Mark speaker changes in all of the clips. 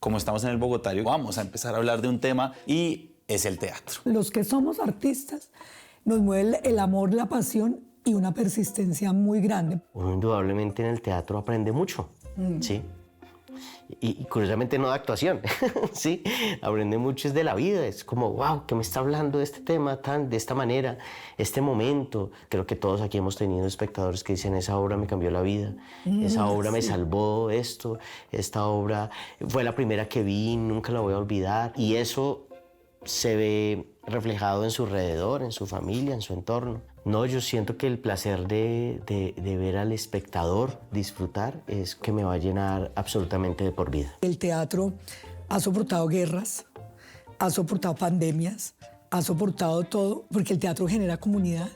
Speaker 1: como estamos en el Bogotario, vamos a empezar a hablar de un tema y es el teatro.
Speaker 2: Los que somos artistas nos mueve el amor, la pasión y una persistencia muy grande.
Speaker 3: Uno indudablemente en el teatro aprende mucho, ¿sí? Y curiosamente no de actuación, ¿sí? Aprende mucho es de la vida, es como, wow, ¿qué me está hablando de este tema de esta manera, este momento? Creo que todos aquí hemos tenido espectadores que dicen, esa obra me cambió la vida, esa obra me salvó esto, esta obra fue la primera que vi, nunca la voy a olvidar. Y eso se ve reflejado en su alrededor, en su familia, en su entorno. No, yo siento que el placer de ver al espectador disfrutar es que me va a llenar absolutamente de por vida.
Speaker 2: El teatro ha soportado guerras, ha soportado pandemias, ha soportado todo, porque el teatro genera comunidad.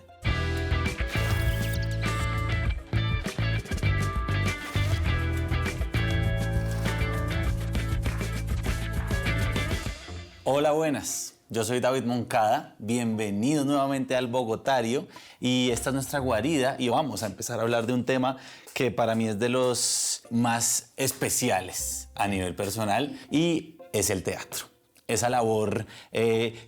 Speaker 1: Hola, buenas. Yo soy David Moncada, bienvenidos nuevamente al Bogotario y esta es nuestra guarida y vamos a empezar a hablar de un tema que para mí es de los más especiales a nivel personal y es el teatro. Esa labor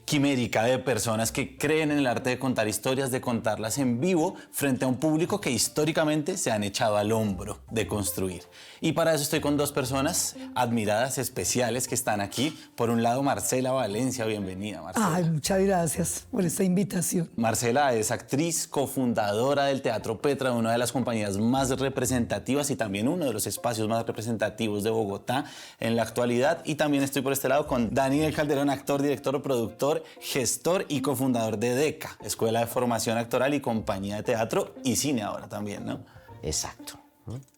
Speaker 1: quimérica de personas que creen en el arte de contar historias, de contarlas en vivo frente a un público que históricamente se han echado al hombro de construir. Y para eso estoy con dos personas admiradas, especiales, que están aquí. Por un lado, Marcela Valencia. Bienvenida, Marcela.
Speaker 2: Ay, muchas gracias por esta invitación.
Speaker 1: Marcela es actriz, cofundadora del Teatro Petra, una de las compañías más representativas y también uno de los espacios más representativos de Bogotá en la actualidad. Y también estoy por este lado con Daniel Calderón, actor, director, productor, gestor y cofundador de DECA, Escuela de Formación Actoral y Compañía de Teatro y Cine ahora también, ¿no?
Speaker 3: Exacto.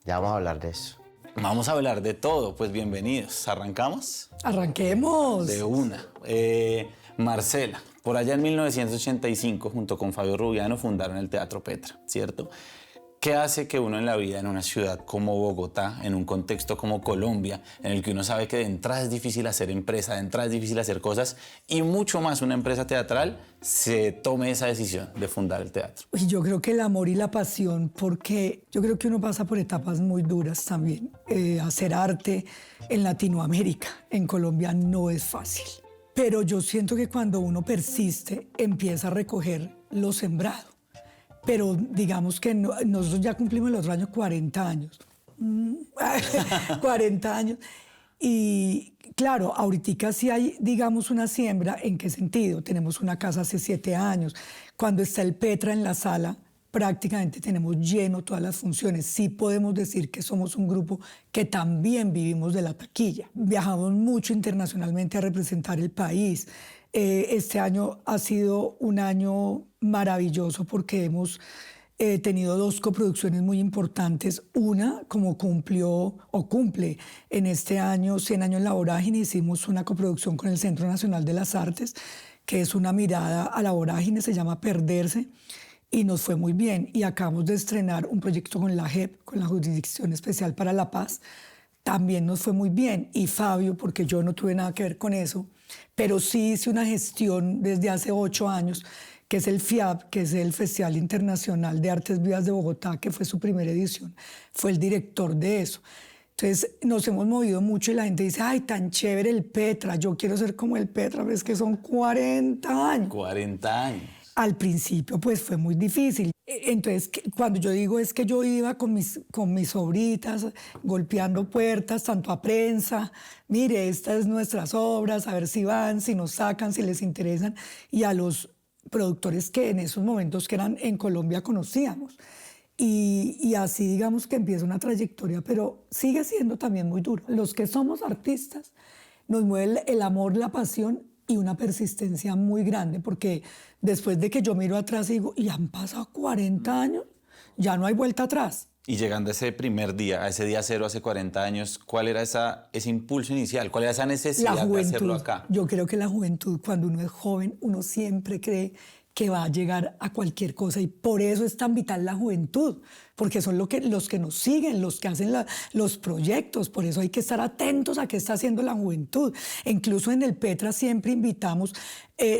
Speaker 3: Ya vamos a hablar de eso.
Speaker 1: Vamos a hablar de todo, pues bienvenidos. ¿Arrancamos?
Speaker 2: ¡Arranquemos!
Speaker 1: De una. Marcela, por allá en 1985, junto con Fabio Rubiano, fundaron el Teatro Petra, ¿cierto? ¿Qué hace que uno en la vida, en una ciudad como Bogotá, en un contexto como Colombia, en el que uno sabe que de entrada es difícil hacer empresa, de entrada es difícil hacer cosas, y mucho más una empresa teatral, se tome esa decisión de fundar el teatro?
Speaker 2: Y yo creo que el amor y la pasión, porque yo creo que uno pasa por etapas muy duras también. Hacer arte en Latinoamérica, en Colombia, no es fácil. Pero yo siento que cuando uno persiste, empieza a recoger lo sembrado. Pero digamos que nosotros ya cumplimos los años 40 años. 40 años. Y claro, ahorita sí hay, digamos, una siembra. ¿En qué sentido? Tenemos una casa hace 7 años. Cuando está el Petra en la sala, prácticamente tenemos lleno todas las funciones. Sí podemos decir que somos un grupo que también vivimos de la taquilla. Viajamos mucho internacionalmente a representar el país. Este año ha sido un año maravilloso porque hemos tenido 2 coproducciones muy importantes. Una, como cumple en este año 100 años en la vorágine, hicimos una coproducción con el Centro Nacional de las Artes, que es una mirada a la vorágine, se llama Perderse, y nos fue muy bien. Y acabamos de estrenar un proyecto con la JEP, con la Jurisdicción Especial para la Paz. También nos fue muy bien. Y Fabio, porque yo no tuve nada que ver con eso, pero sí hice una gestión desde hace 8 años, que es el FIAB, que es el Festival Internacional de Artes Vivas de Bogotá, que fue su primera edición. Fue el director de eso. Entonces nos hemos movido mucho y la gente dice, ay, tan chévere el Petra, yo quiero ser como el Petra, pero es que son 40 años.
Speaker 1: 40 años.
Speaker 2: Al principio, pues, fue muy difícil. Entonces, cuando yo digo es que yo iba con mis sobritas, golpeando puertas, tanto a prensa, mire, estas es nuestras obras, a ver si van, si nos sacan, si les interesan, y a los productores que en esos momentos que eran en Colombia conocíamos. Y así digamos que empieza una trayectoria, pero sigue siendo también muy duro. Los que somos artistas nos mueve el amor, la pasión y una persistencia muy grande, porque después de que yo miro atrás y digo, y han pasado 40 años, ya no hay vuelta atrás.
Speaker 1: Y llegando a ese primer día, a ese día cero hace 40 años, ¿cuál era ese impulso inicial? ¿Cuál era esa necesidad de hacerlo acá?
Speaker 2: Yo creo que la juventud, cuando uno es joven, uno siempre cree que va a llegar a cualquier cosa y por eso es tan vital la juventud, porque son los que nos siguen, los que hacen los proyectos, por eso hay que estar atentos a qué está haciendo la juventud. E incluso en el Petra siempre invitamos,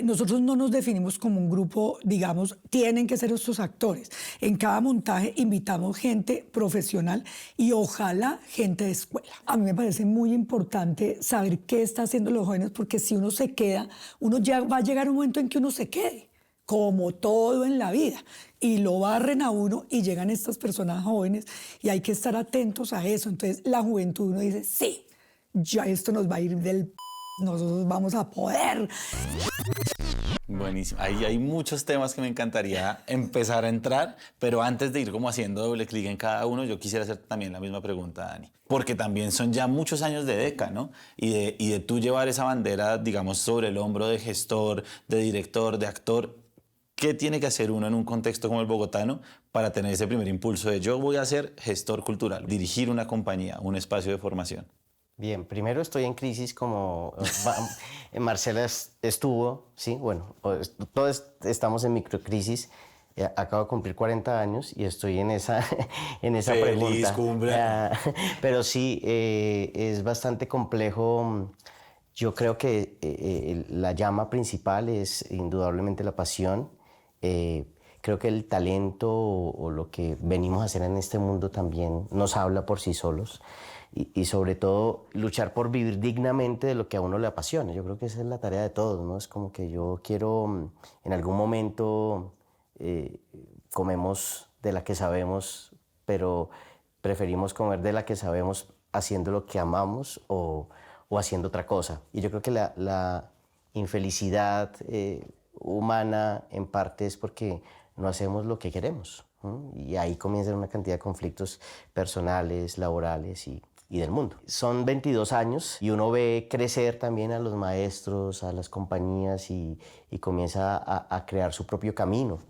Speaker 2: nosotros no nos definimos como un grupo, digamos, tienen que ser estos actores. En cada montaje invitamos gente profesional y ojalá gente de escuela. A mí me parece muy importante saber qué están haciendo los jóvenes, porque si uno se queda, uno ya va a llegar un momento en que uno se quede, como todo en la vida, y lo barren a uno y llegan estas personas jóvenes y hay que estar atentos a eso. Entonces la juventud, uno dice, sí, ya esto nos va a ir nosotros vamos a poder.
Speaker 1: Buenísimo. Ahí hay muchos temas que me encantaría empezar a entrar, pero antes de ir como haciendo doble clic en cada uno, yo quisiera hacer también la misma pregunta, Dani. Porque también son ya muchos años de DECA, ¿no? Y de tú llevar esa bandera, digamos, sobre el hombro de gestor, de director, de actor. ¿Qué tiene que hacer uno en un contexto como el bogotano para tener ese primer impulso de yo voy a ser gestor cultural, dirigir una compañía, un espacio de formación?
Speaker 3: Bien, primero estoy en crisis como Marcela estuvo, sí, bueno, todos estamos en microcrisis. Acabo de cumplir 40 años y estoy en esa, en esa
Speaker 1: ¡Feliz
Speaker 3: pregunta.
Speaker 1: cumpleaños!
Speaker 3: Pero sí, es bastante complejo. Yo creo que la llama principal es indudablemente la pasión. Creo que el talento o lo que venimos a hacer en este mundo también nos habla por sí solos. Y sobre todo luchar por vivir dignamente de lo que a uno le apasiona. Yo creo que esa es la tarea de todos, ¿no? Es como que yo quiero, en algún momento comemos de la que sabemos, pero preferimos comer de la que sabemos haciendo lo que amamos o haciendo otra cosa. Y yo creo que la infelicidad humana en parte es porque no hacemos lo que queremos, ¿no? Y ahí comienzan una cantidad de conflictos personales, laborales y del mundo. Son 22 años y uno ve crecer también a los maestros, a las compañías y comienza a crear su propio camino,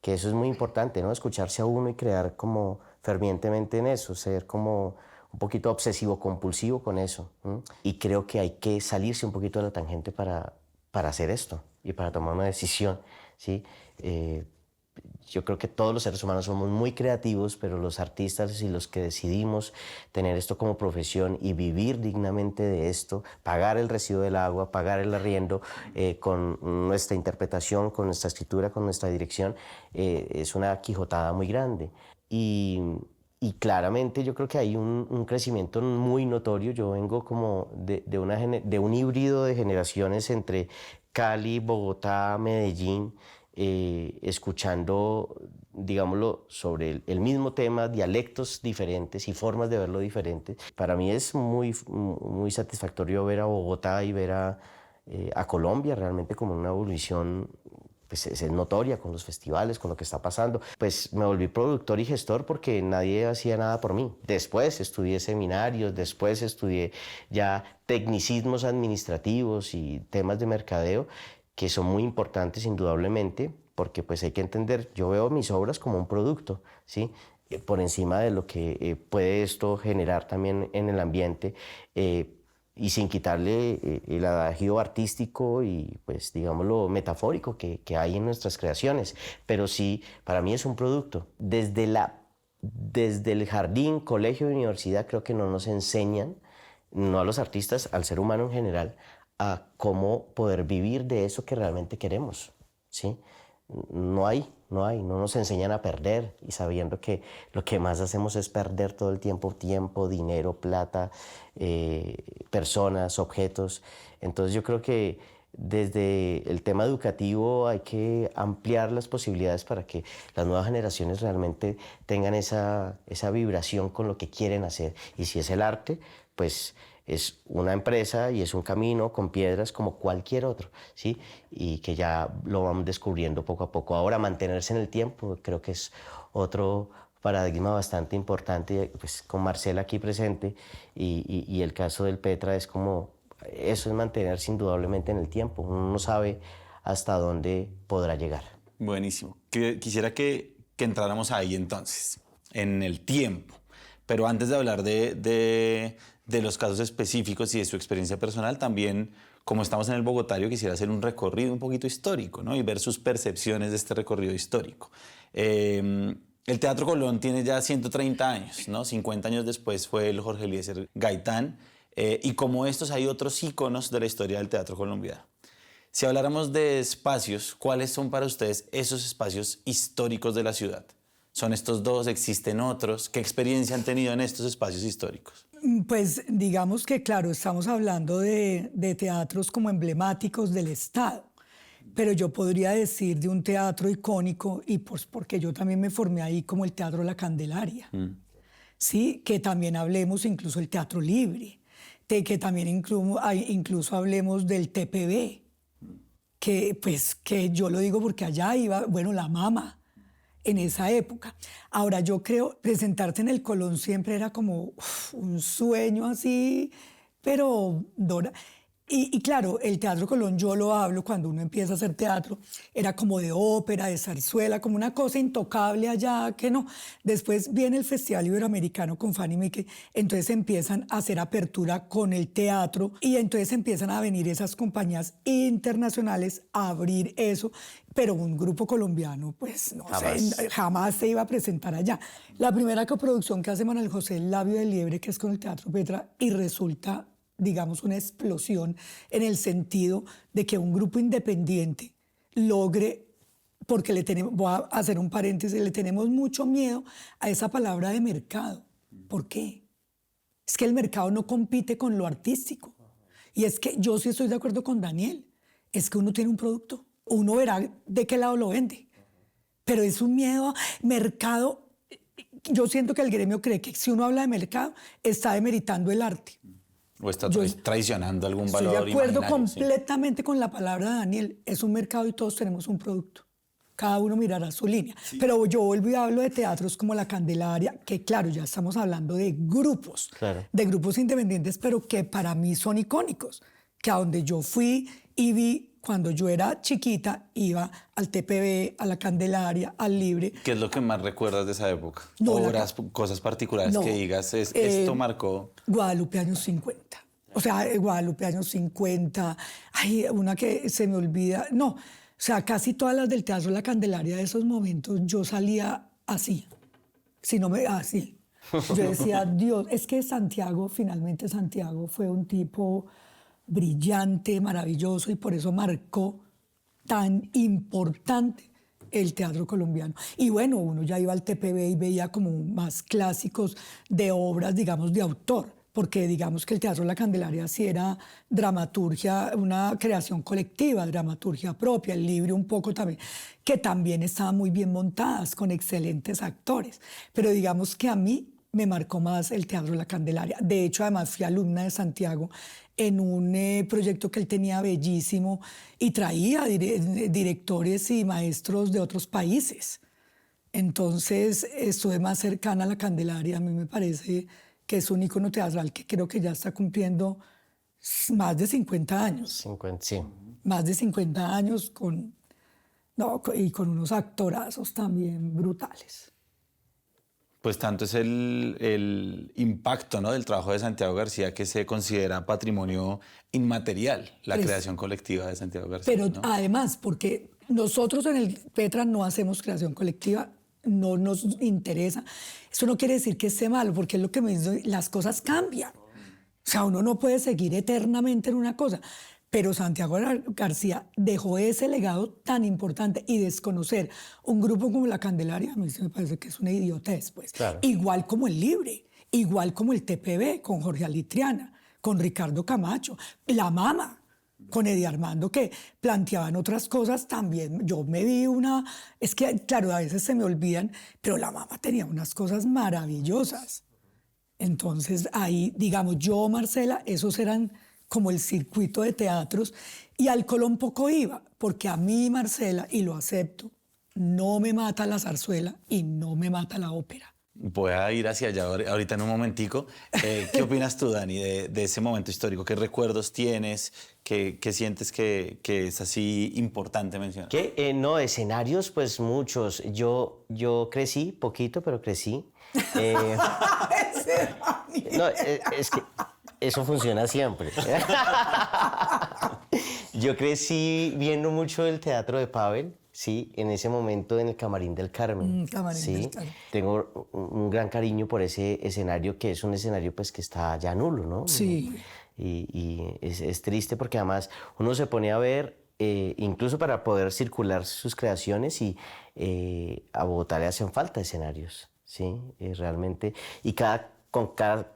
Speaker 3: que eso es muy importante, ¿no? Escucharse a uno y crear como fervientemente en eso, ser como un poquito obsesivo compulsivo con eso, ¿no? Y creo que hay que salirse un poquito de la tangente para hacer esto y para tomar una decisión, ¿sí? Yo creo que todos los seres humanos somos muy creativos, pero los artistas y los que decidimos tener esto como profesión y vivir dignamente de esto, pagar el recibo del agua, pagar el arriendo, con nuestra interpretación, con nuestra escritura, con nuestra dirección, es una quijotada muy grande. Y claramente yo creo que hay un crecimiento muy notorio. Yo vengo como de un híbrido de generaciones entre Cali, Bogotá, Medellín, escuchando, digámoslo, sobre el mismo tema, dialectos diferentes y formas de verlo diferentes. Para mí es muy satisfactorio ver a Bogotá y ver a Colombia realmente como una evolución, pues es notoria con los festivales, con lo que está pasando. Pues me volví productor y gestor porque nadie hacía nada por mí. Después estudié seminarios, después estudié ya tecnicismos administrativos y temas de mercadeo, que son muy importantes indudablemente, porque pues hay que entender, yo veo mis obras como un producto, ¿sí? Por encima de lo que puede esto generar también en el ambiente, y sin quitarle el adagio artístico y pues digámoslo metafórico que hay en nuestras creaciones, pero sí, para mí es un producto. Desde el jardín, colegio y universidad creo que no nos enseñan, no a los artistas, al ser humano en general, a cómo poder vivir de eso que realmente queremos, ¿sí? No nos enseñan a perder y sabiendo que lo que más hacemos es perder todo el tiempo, dinero, plata, personas, objetos. Entonces yo creo que desde el tema educativo hay que ampliar las posibilidades para que las nuevas generaciones realmente tengan esa vibración con lo que quieren hacer. Y si es el arte, pues es una empresa y es un camino con piedras como cualquier otro, ¿sí? Y que ya lo vamos descubriendo poco a poco. Ahora, mantenerse en el tiempo creo que es otro paradigma bastante importante, pues con Marcela aquí presente y el caso del Petra es como, eso es mantenerse indudablemente en el tiempo. Uno no sabe hasta dónde podrá llegar.
Speaker 1: Buenísimo. Quisiera que entráramos ahí entonces, en el tiempo. Pero antes de hablar de de los casos específicos y de su experiencia personal, también, como estamos en el Bogotario, quisiera hacer un recorrido un poquito histórico, ¿no? Y ver sus percepciones de este recorrido histórico. El Teatro Colón tiene ya 130 años, ¿no? 50 años después fue el Jorge Eliezer Gaitán, y como estos hay otros íconos de la historia del teatro colombiano. Si habláramos de espacios, ¿cuáles son para ustedes esos espacios históricos de la ciudad? ¿Son estos dos? ¿Existen otros? ¿Qué experiencia han tenido en estos espacios históricos?
Speaker 2: Pues digamos que, claro, estamos hablando de teatros como emblemáticos del Estado, pero yo podría decir de un teatro icónico, y pues porque yo también me formé ahí, como el Teatro La Candelaria, ¿sí? Que también hablemos incluso del Teatro Libre, que también incluso hablemos del TPB, que yo lo digo porque allá iba, bueno, la Mama, en esa época. Ahora, yo creo, presentarte en el Colón siempre era como un sueño así, pero y claro, el Teatro Colón, yo lo hablo cuando uno empieza a hacer teatro, era como de ópera, de zarzuela, como una cosa intocable allá, que no. Después viene el Festival Iberoamericano con Fanny Mickey, entonces empiezan a hacer apertura con el teatro y entonces empiezan a venir esas compañías internacionales a abrir eso, pero un grupo colombiano, pues no sé, jamás se iba a presentar allá. La primera coproducción que hace Manuel José El Labio de Liebre, que es con el Teatro Petra, y resulta, digamos, una explosión en el sentido de que un grupo independiente logre, porque voy a hacer un paréntesis, le tenemos mucho miedo a esa palabra de mercado. ¿Por qué? Es que el mercado no compite con lo artístico. Y es que yo sí estoy de acuerdo con Daniel, es que uno tiene un producto, uno verá de qué lado lo vende, pero es un miedo a mercado. Yo siento que el gremio cree que si uno habla de mercado, está demeritando el arte.
Speaker 1: ¿O está traicionando algún valor
Speaker 2: imaginario? Estoy de acuerdo completamente con la palabra de Daniel. Es un mercado y todos tenemos un producto. Cada uno mirará su línea. Sí. Pero yo vuelvo y hablo de teatros como La Candelaria, que claro, ya estamos hablando de grupos, de grupos independientes, pero que para mí son icónicos. Que a donde yo fui y vi, cuando yo era chiquita, iba al TPB, a La Candelaria, al Libre.
Speaker 1: ¿Qué es lo que más recuerdas de esa época?
Speaker 2: No,
Speaker 1: obras, cosas particulares que digas, esto marcó.
Speaker 2: Guadalupe años 50. O sea, Guadalupe años 50. Hay una que se me olvida. No, o sea, casi todas las del Teatro La Candelaria de esos momentos yo salía así. Si no me... Así. Yo decía, Dios, es que finalmente Santiago fue un tipo brillante, maravilloso, y por eso marcó tan importante el teatro colombiano. Y bueno, uno ya iba al TPB y veía como más clásicos de obras, digamos, de autor, porque digamos que el Teatro La Candelaria sí era dramaturgia, una creación colectiva, dramaturgia propia, el Libre un poco también, que también estaban muy bien montadas, con excelentes actores. Pero digamos que a mí me marcó más el Teatro La Candelaria. De hecho, además fui alumna de Santiago en un proyecto que él tenía bellísimo y traía directores y maestros de otros países. Entonces, estuve más cercana a La Candelaria. A mí me parece que es un ícono teatral que creo que ya está cumpliendo más de 50 años.
Speaker 3: 50, sí.
Speaker 2: Más de 50 años y con unos actorazos también brutales.
Speaker 1: Pues tanto es el impacto, ¿no?, del trabajo de Santiago García, que se considera patrimonio inmaterial, la creación colectiva de Santiago García.
Speaker 2: Pero
Speaker 1: ¿no?
Speaker 2: además, porque nosotros en el Petra no hacemos creación colectiva, no nos interesa. Eso no quiere decir que esté malo, porque es lo que me dice, las cosas cambian. O sea, uno no puede seguir eternamente en una cosa. Pero Santiago García dejó ese legado tan importante, y desconocer un grupo como La Candelaria, a mí sí me parece que es una idiotez, pues.
Speaker 3: Claro.
Speaker 2: Igual como el Libre, igual como el TPB, con Jorge Alitriana, con Ricardo Camacho, La Mama, con Eddie Armando, que planteaban otras cosas también. Yo me vi es que, claro, a veces se me olvidan, pero La Mama tenía unas cosas maravillosas. Entonces, ahí, digamos, yo, Marcela, esos eran como el circuito de teatros, y al Colón poco iba, porque a mí, Marcela, y lo acepto, no me mata la zarzuela y no me mata la ópera.
Speaker 1: Voy a ir hacia allá ahorita en un momentico. ¿Qué opinas tú, Dani, de ese momento histórico? ¿Qué recuerdos tienes? ¿Qué sientes que es así importante mencionar?
Speaker 3: No, escenarios, pues muchos. Yo crecí, poquito, pero crecí. No, es que Eso funciona siempre. Yo crecí viendo mucho el teatro de Pavel, sí, en ese momento en el Camarín del Carmen.
Speaker 2: Camarín
Speaker 3: sí.
Speaker 2: del Carmen.
Speaker 3: Tengo un gran cariño por ese escenario, que es un escenario pues que está ya nulo, ¿no?
Speaker 2: Sí.
Speaker 3: Y es triste porque además uno se pone a ver, incluso para poder circular sus creaciones, y a Bogotá le hacen falta escenarios, ¿sí? Realmente, y con cada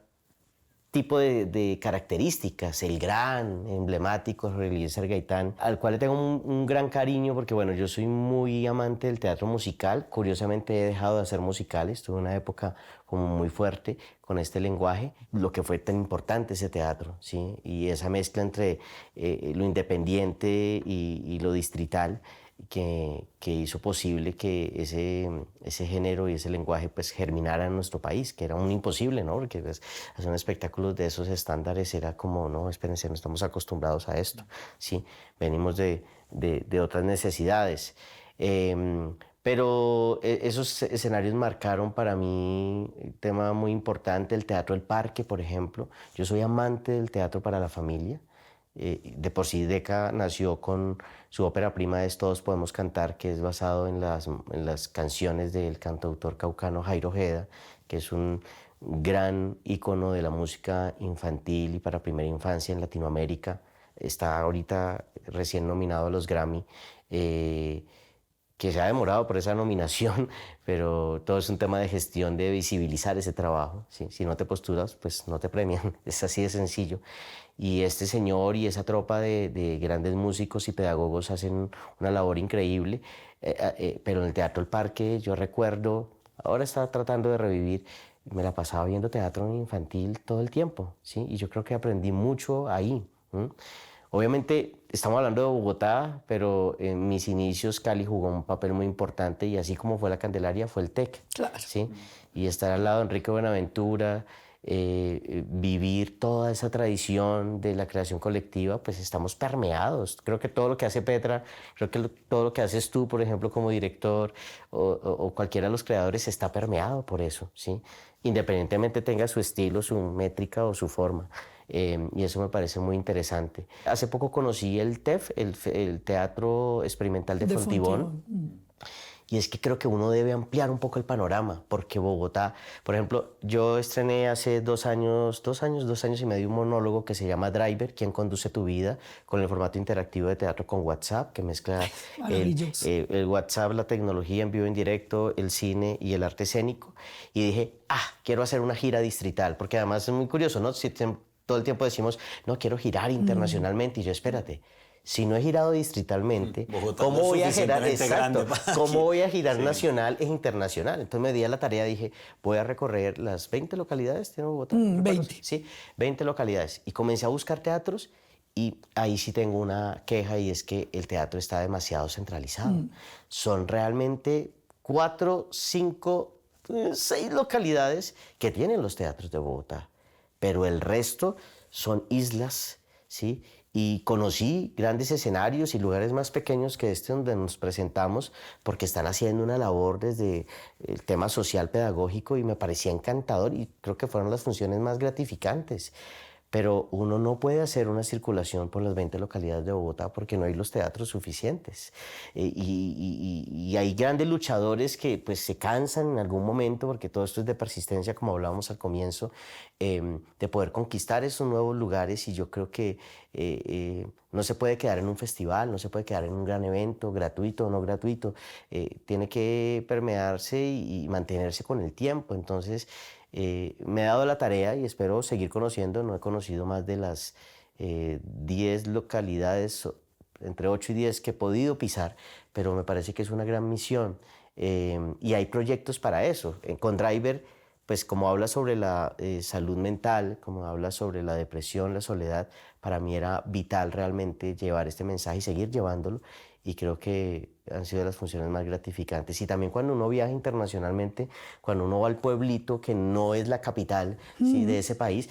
Speaker 3: tipo de características, el gran, emblemático Jorge Eliezer Gaitán, al cual le tengo un gran cariño porque, bueno, yo soy muy amante del teatro musical. Curiosamente he dejado de hacer musicales, tuve una época como muy fuerte con este lenguaje, lo que fue tan importante ese teatro, ¿sí? Y esa mezcla entre lo independiente y lo distrital, que hizo posible que ese género y ese lenguaje pues germinara en nuestro país, que era un imposible, ¿no? Porque pues, hacer un espectáculo de esos estándares era como, no, espérense, no estamos acostumbrados a esto, ¿sí? Venimos de otras necesidades. Pero esos escenarios marcaron para mí un tema muy importante, el Teatro El Parque, por ejemplo. Yo soy amante del teatro para la familia. De por sí Deca nació con su ópera prima es Todos Podemos Cantar, que es basado en las canciones del cantautor caucano Jairo Ojeda, que es un gran ícono de la música infantil y para primera infancia en Latinoamérica. Está ahorita recién nominado a los Grammy, que se ha demorado por esa nominación, pero todo es un tema de gestión, de visibilizar ese trabajo, ¿sí? Si no te postulas, pues no te premian, es así de sencillo. Y este señor y esa tropa de grandes músicos y pedagogos hacen una labor increíble, pero en el Teatro El Parque yo recuerdo, ahora está tratando de revivir, me la pasaba viendo teatro infantil todo el tiempo, ¿sí? Y yo creo que aprendí mucho ahí. Obviamente estamos hablando de Bogotá, pero en mis inicios Cali jugó un papel muy importante, y así como fue la Candelaria, fue el TEC.
Speaker 2: Claro.
Speaker 3: ¿Sí? Y estar al lado de Enrique Buenaventura, vivir toda esa tradición de la creación colectiva, pues estamos permeados. Creo que todo lo que hace Petra, creo que todo lo que haces tú, por ejemplo, como director, o cualquiera de los creadores, está permeado por eso, ¿sí? Independientemente tenga su estilo, su métrica o su forma. Y eso me parece muy interesante. Hace poco conocí el TEF, el Teatro Experimental de Fontibón. Y es que creo que uno debe ampliar un poco el panorama, porque Bogotá, por ejemplo, yo estrené hace 2 años y medio, un monólogo que se llama Driver, ¿Quién conduce tu vida?, con el formato interactivo de teatro con WhatsApp, que mezcla el WhatsApp, la tecnología en vivo, en directo, el cine y el arte escénico. Y dije, quiero hacer una gira distrital, porque además es muy curioso, ¿no? Si todo el tiempo decimos, no, quiero girar internacionalmente, y yo, espérate, si no he girado distritalmente,
Speaker 1: Bogotá
Speaker 3: ¿cómo voy a girar?
Speaker 1: Exacto.
Speaker 3: ¿Cómo voy a girar nacional e internacional? Entonces me di a la tarea, dije, voy a recorrer las 20 localidades, ¿tiene Bogotá?
Speaker 2: 20.
Speaker 3: Sí, 20 localidades. Y comencé a buscar teatros, y ahí sí tengo una queja, y es que el teatro está demasiado centralizado. Son realmente 4, 5, 6 localidades que tienen los teatros de Bogotá, pero el resto son islas, ¿sí? Y conocí grandes escenarios y lugares más pequeños que este donde nos presentamos, porque están haciendo una labor desde el tema social pedagógico, y me parecía encantador, y creo que fueron las funciones más gratificantes. Pero uno no puede hacer una circulación por las 20 localidades de Bogotá porque no hay los teatros suficientes. Y hay grandes luchadores que pues se cansan en algún momento, porque todo esto es de persistencia, como hablábamos al comienzo, de poder conquistar esos nuevos lugares. Y yo creo que no se puede quedar en un festival, no se puede quedar en un gran evento, gratuito o no gratuito. Tiene que permearse y mantenerse con el tiempo. Entonces, me he dado la tarea y espero seguir conociendo. No he conocido más de las 10 localidades, entre 8 y 10 que he podido pisar, pero me parece que es una gran misión, y hay proyectos para eso. Con Driver, pues como habla sobre la salud mental, como habla sobre la depresión, la soledad, para mí era vital realmente llevar este mensaje y seguir llevándolo, y creo que han sido las funciones más gratificantes. Y también cuando uno viaja internacionalmente, cuando uno va al pueblito que no es la capital, ¿sí?, de ese país,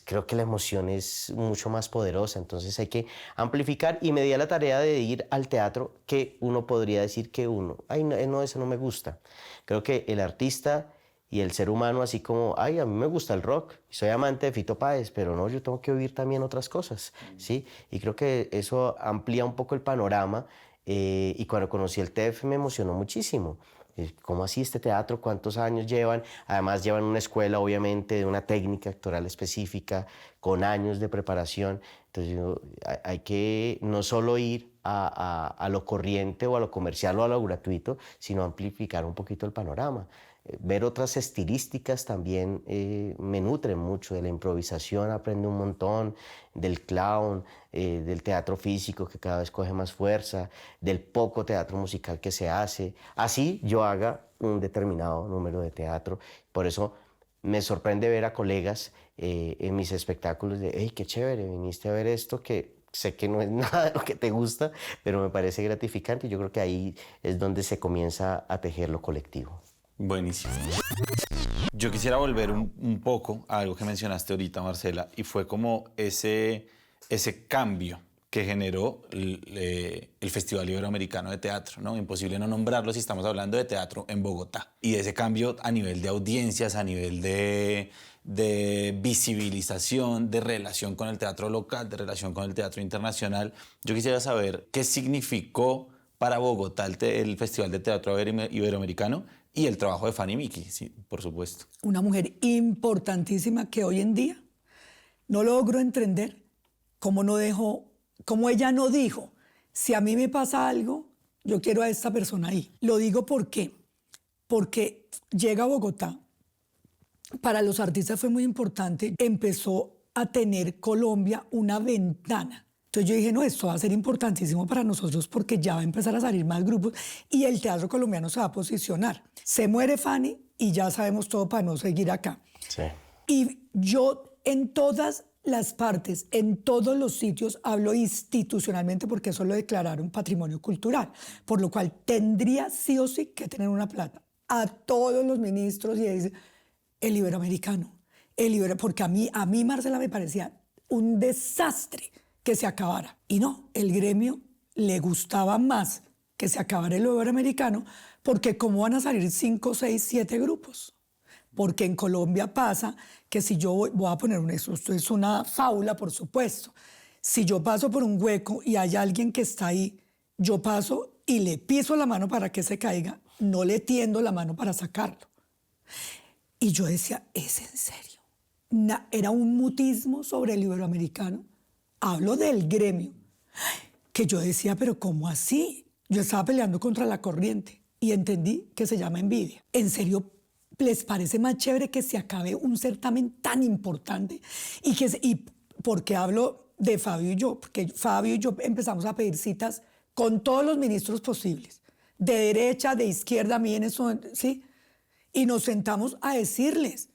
Speaker 3: creo que la emoción es mucho más poderosa. Entonces hay que amplificar, y me di a la tarea de ir al teatro que uno podría decir que ay, no, eso no me gusta. Creo que el artista Y el ser humano así como, ay, a mí me gusta el rock, soy amante de Fito Páez, pero no, yo tengo que oír también otras cosas, ¿sí? Y creo que eso amplía un poco el panorama. Y cuando conocí el TEF me emocionó muchísimo. ¿Cómo así este teatro? ¿Cuántos años llevan? Además llevan una escuela, obviamente, de una técnica actoral específica, con años de preparación. Entonces hay que no solo ir a lo corriente o a lo comercial o a lo gratuito, sino amplificar un poquito el panorama. Ver otras estilísticas también me nutre mucho. De la improvisación aprendo un montón, del clown, del teatro físico que cada vez coge más fuerza, del poco teatro musical que se hace. Así yo haga un determinado número de teatro. Por eso me sorprende ver a colegas en mis espectáculos de, hey, qué chévere, viniste a ver esto que sé que no es nada de lo que te gusta, pero me parece gratificante y yo creo que ahí es donde se comienza a tejer lo colectivo.
Speaker 1: Buenísimo. Yo quisiera volver un poco a algo que mencionaste ahorita, Marcela, y fue como ese cambio que generó el Festival Iberoamericano de Teatro, ¿no? Imposible no nombrarlo si estamos hablando de teatro en Bogotá. Y ese cambio a nivel de audiencias, a nivel de visibilización, de relación con el teatro local, de relación con el teatro internacional. Yo quisiera saber qué significó para Bogotá el Festival de Teatro Iberoamericano y el trabajo de Fanny Miki, sí, por supuesto.
Speaker 2: Una mujer importantísima que hoy en día no logro entender cómo ella no dijo, si a mí me pasa algo, yo quiero a esta persona ahí. Lo digo porque llega a Bogotá, para los artistas fue muy importante, empezó a tener Colombia una ventana. Entonces yo dije, no, esto va a ser importantísimo para nosotros porque ya va a empezar a salir más grupos y el teatro colombiano se va a posicionar. Se muere Fanny y ya sabemos todo para no seguir acá.
Speaker 3: Sí.
Speaker 2: Y yo en todas las partes, en todos los sitios, hablo institucionalmente porque eso lo declararon patrimonio cultural, por lo cual tendría sí o sí que tener una plata. A todos los ministros y dice, el Iberoamericano, porque a mí Marcela me parecía un desastre que se acabara. Y no, el gremio le gustaba más que se acabara el Iberoamericano porque ¿cómo van a salir 5, 6, 7 grupos? Porque en Colombia pasa que si yo voy a poner esto es una fábula, por supuesto. Si yo paso por un hueco y hay alguien que está ahí, yo paso y le piso la mano para que se caiga, no le tiendo la mano para sacarlo. Y yo decía, ¿es en serio? Era un mutismo sobre el iberoamericano. Hablo del gremio. Que yo decía, ¿pero cómo así? Yo estaba peleando contra la corriente y entendí que se llama envidia. ¿En serio les parece más chévere que se acabe un certamen tan importante? Y porque hablo de Fabio y yo, porque Fabio y yo empezamos a pedir citas con todos los ministros posibles, de derecha, de izquierda, a mí en eso, ¿sí? Y nos sentamos a decirles,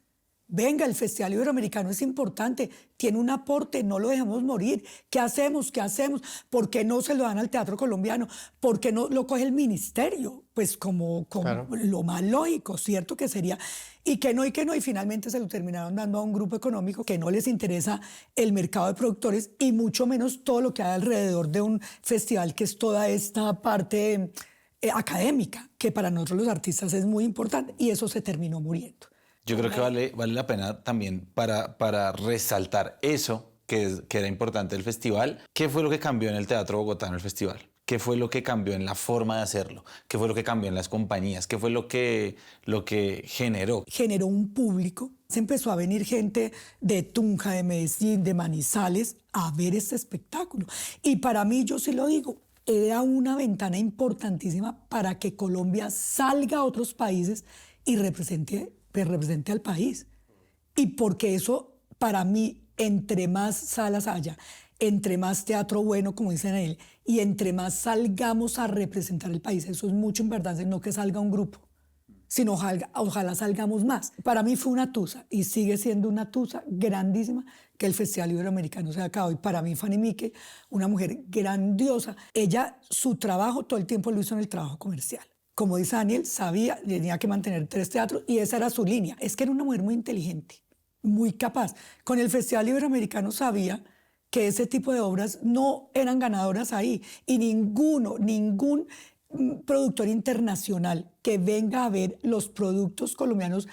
Speaker 2: venga, el Festival Iberoamericano es importante, tiene un aporte, no lo dejemos morir. ¿Qué hacemos? ¿Qué hacemos? ¿Por qué no se lo dan al teatro colombiano? ¿Por qué no lo coge el ministerio? Pues como claro, lo más lógico, ¿cierto? Que sería. Y que no, y finalmente se lo terminaron dando a un grupo económico que no les interesa el mercado de productores y mucho menos todo lo que hay alrededor de un festival que es toda esta parte académica, que para nosotros los artistas es muy importante y eso se terminó muriendo.
Speaker 1: Yo creo que vale la pena también para resaltar eso que era importante del festival. ¿Qué fue lo que cambió en el Teatro Bogotano el festival? ¿Qué fue lo que cambió en la forma de hacerlo? ¿Qué fue lo que cambió en las compañías? ¿Qué fue lo que generó?
Speaker 2: Generó un público. Se empezó a venir gente de Tunja, de Medellín, de Manizales a ver este espectáculo. Y para mí, yo sí lo digo, era una ventana importantísima para que Colombia salga a otros países y represente al país. Y porque eso, para mí, entre más salas haya, entre más teatro bueno, como dicen él, y entre más salgamos a representar el país, eso es mucho importante, no que salga un grupo, sino ojalá salgamos más. Para mí fue una tusa, y sigue siendo una tusa grandísima que el Festival Iberoamericano se ha acabado. Y para mí, Fanny Miki, una mujer grandiosa, ella, su trabajo todo el tiempo lo hizo en el trabajo comercial. Como dice Daniel, sabía, tenía que mantener 3 teatros y esa era su línea. Es que era una mujer muy inteligente, muy capaz. Con el Festival Iberoamericano sabía que ese tipo de obras no eran ganadoras ahí y ningún productor internacional que venga a ver los productos colombianos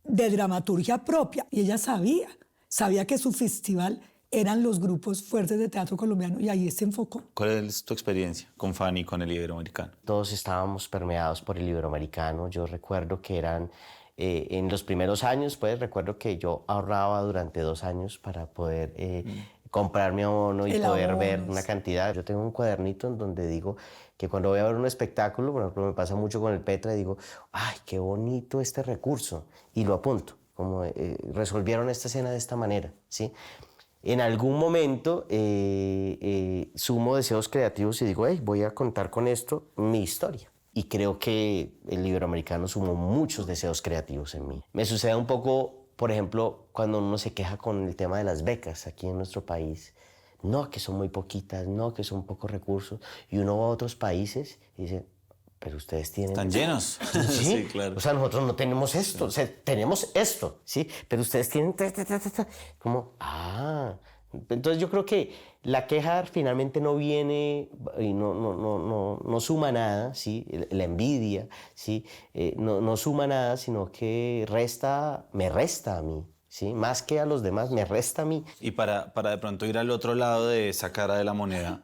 Speaker 2: de dramaturgia propia. Y ella sabía que su festival eran los grupos fuertes de teatro colombiano y ahí se enfocó.
Speaker 1: ¿Cuál es tu experiencia con Fanny, con el Iberoamericano?
Speaker 3: Todos estábamos permeados por el Iberoamericano. Yo recuerdo que eran, en los primeros años, pues recuerdo que yo ahorraba durante 2 años para poder comprar mi abono y poder ver una cantidad. Yo tengo un cuadernito en donde digo que cuando voy a ver un espectáculo, por ejemplo, me pasa mucho con el Petra, y digo, ¡ay, qué bonito este recurso! Y lo apunto, como resolvieron esta escena de esta manera, ¿sí? En algún momento sumo deseos creativos y digo, hey, voy a contar con esto mi historia. Y creo que el Iberoamericano sumó muchos deseos creativos en mí. Me sucede un poco, por ejemplo, cuando uno se queja con el tema de las becas aquí en nuestro país. No, que son muy poquitas, no, que son pocos recursos. Y uno va a otros países y dice, pero ustedes tienen...
Speaker 1: ¿Están llenos?
Speaker 3: ¿Sí?
Speaker 1: Sí, claro.
Speaker 3: O sea, nosotros no tenemos esto, o sea, tenemos esto, ¿sí? Pero ustedes tienen... Como, Entonces yo creo que la queja finalmente no viene y no suma nada, ¿sí? La envidia, ¿sí? No suma nada, sino que me resta a mí. ¿Sí? Más que a los demás, me resta a mí.
Speaker 1: Y para de pronto ir al otro lado de esa cara de la moneda,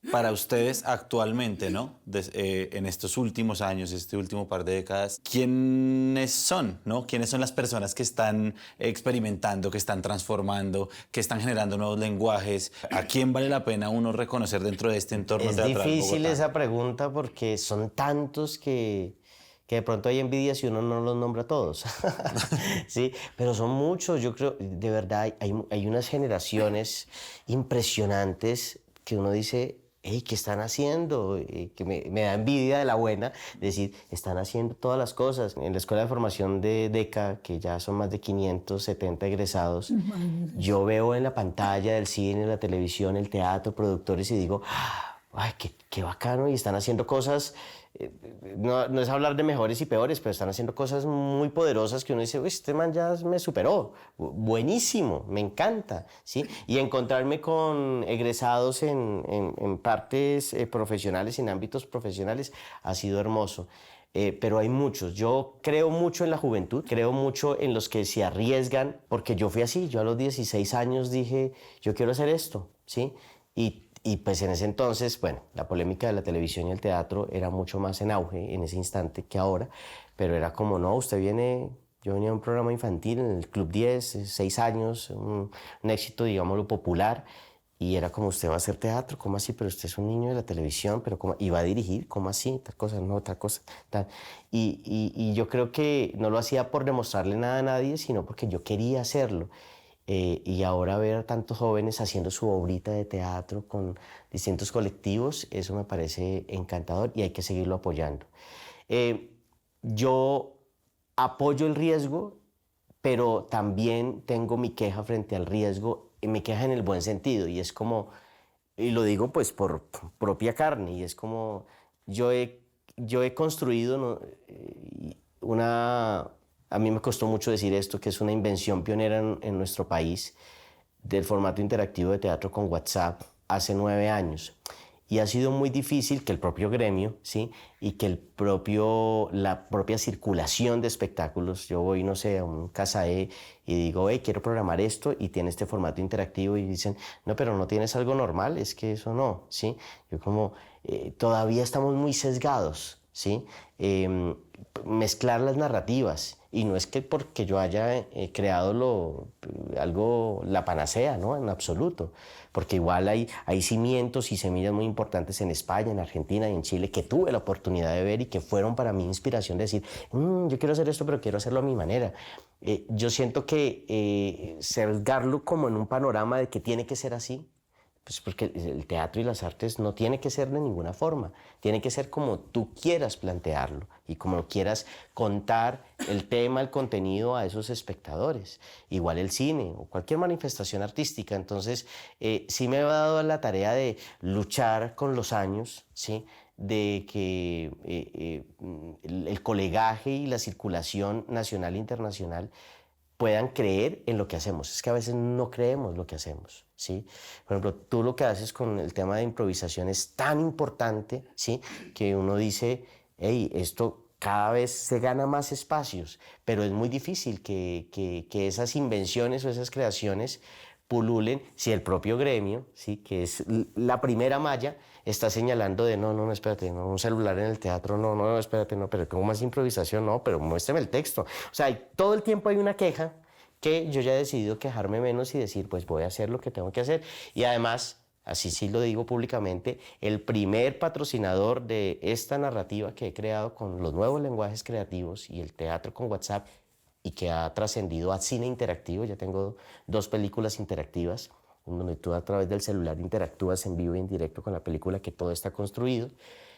Speaker 1: para ustedes actualmente, ¿no? En estos últimos años, este último par de décadas, ¿quiénes son, no? ¿Quiénes son las personas que están experimentando, que están transformando, que están generando nuevos lenguajes? ¿A quién vale la pena uno reconocer dentro de este entorno teatral
Speaker 3: Es difícil
Speaker 1: bogotano?
Speaker 3: esa pregunta porque son tantos que de pronto hay envidia si uno no los nombra a todos. Sí, pero son muchos. Yo creo, de verdad, hay unas generaciones impresionantes que uno dice, hey, ¿qué están haciendo? Que me da envidia de la buena, decir, están haciendo todas las cosas. En la Escuela de Formación de DECA, que ya son más de 570 egresados, yo veo en la pantalla del cine, la televisión, el teatro, productores y digo, ay, qué bacano, y están haciendo cosas... No es hablar de mejores y peores, pero están haciendo cosas muy poderosas que uno dice, uy, este man ya me superó, buenísimo, me encanta, ¿sí? Y encontrarme con egresados en partes profesionales, en ámbitos profesionales, ha sido hermoso. Pero hay muchos. Yo creo mucho en la juventud, creo mucho en los que se arriesgan, porque yo fui así. Yo a los 16 años dije, yo quiero hacer esto, ¿sí? Y pues en ese entonces, bueno, la polémica de la televisión y el teatro era mucho más en auge en ese instante que ahora, pero era como, no, yo venía de un programa infantil en el Club 10, 6 años, un éxito, digámoslo, popular, y era como, usted va a hacer teatro, ¿cómo así? Pero usted es un niño de la televisión, pero ¿cómo? ¿Y va a dirigir? ¿Cómo así? Tal cosa, no, otra cosa, tal. Y yo creo que no lo hacía por demostrarle nada a nadie, sino porque yo quería hacerlo. Y ahora ver a tantos jóvenes haciendo su obrita de teatro con distintos colectivos, eso me parece encantador y hay que seguirlo apoyando. Yo apoyo el riesgo, pero también tengo mi queja frente al riesgo, y mi queja en el buen sentido, y es como, y lo digo pues por propia carne, y es como yo he construido, ¿no? A mí me costó mucho decir esto, que es una invención pionera en nuestro país del formato interactivo de teatro con WhatsApp hace 9 años. Y ha sido muy difícil que el propio gremio, ¿sí? Y que la propia circulación de espectáculos, yo voy, no sé, a un Casae y digo, hey, quiero programar esto y tiene este formato interactivo y dicen, no, pero no tienes algo normal, es que eso no, ¿sí? Yo como, todavía estamos muy sesgados, ¿sí? Mezclar las narrativas. Y no es que porque yo haya creado la panacea, ¿no? En absoluto. Porque igual hay cimientos y semillas muy importantes en España, en Argentina y en Chile que tuve la oportunidad de ver y que fueron para mí inspiración de decir, yo quiero hacer esto, pero quiero hacerlo a mi manera. Yo siento que sesgarlo como en un panorama de que tiene que ser así, pues porque el teatro y las artes no tiene que ser de ninguna forma, tiene que ser como tú quieras plantearlo y como quieras contar el tema, el contenido a esos espectadores. Igual el cine o cualquier manifestación artística. Entonces, sí me ha dado la tarea de luchar con los años, ¿sí? De que el colegaje y la circulación nacional e internacional puedan creer en lo que hacemos. Es que a veces no creemos lo que hacemos, ¿sí? Por ejemplo, tú lo que haces con el tema de improvisación es tan importante, ¿sí? Que uno dice, hey, esto cada vez se gana más espacios, pero es muy difícil que esas invenciones o esas creaciones pululen si el propio gremio, ¿sí? Que es la primera malla, está señalando de no, espérate, no, un celular en el teatro, no, espérate, no, pero ¿cómo más improvisación? No, pero muéstrame el texto. O sea, todo el tiempo hay una queja que yo ya he decidido quejarme menos y decir, pues voy a hacer lo que tengo que hacer. Y además, así sí lo digo públicamente, el primer patrocinador de esta narrativa que he creado con los nuevos lenguajes creativos y el teatro con WhatsApp y que ha trascendido a cine interactivo, ya tengo 2 películas interactivas, donde tú a través del celular interactúas en vivo y en directo con la película, que todo está construido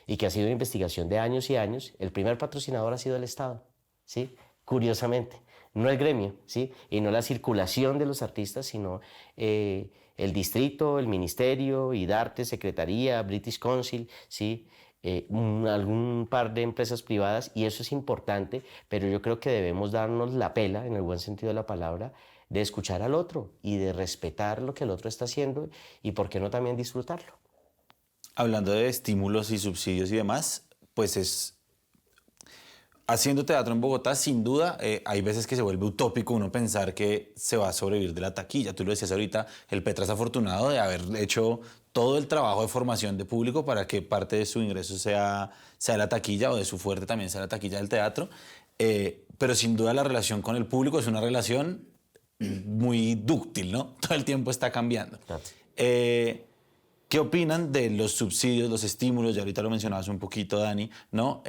Speaker 3: y que ha sido una investigación de años y años. El primer patrocinador ha sido el Estado, ¿sí? Curiosamente, no el gremio, ¿sí? Y no la circulación de los artistas, sino el distrito, el ministerio, IDARTE, Secretaría, British Council, ¿sí? Algún par de empresas privadas, y eso es importante, pero yo creo que debemos darnos la pela, en el buen sentido de la palabra, de escuchar al otro y de respetar lo que el otro está haciendo y por qué no también disfrutarlo.
Speaker 1: Hablando de estímulos y subsidios y demás, pues haciendo teatro en Bogotá, sin duda, hay veces que se vuelve utópico uno pensar que se va a sobrevivir de la taquilla. Tú lo decías ahorita, el Petra es afortunado de haber hecho todo el trabajo de formación de público para que parte de su ingreso sea la taquilla, o de su fuerte también sea la taquilla del teatro. Pero sin duda la relación con el público es una relación muy dúctil, ¿no? Todo el tiempo está cambiando.
Speaker 3: Claro.
Speaker 1: ¿Qué opinan de los subsidios, los estímulos? Ya ahorita lo mencionabas un poquito, Dani, ¿no?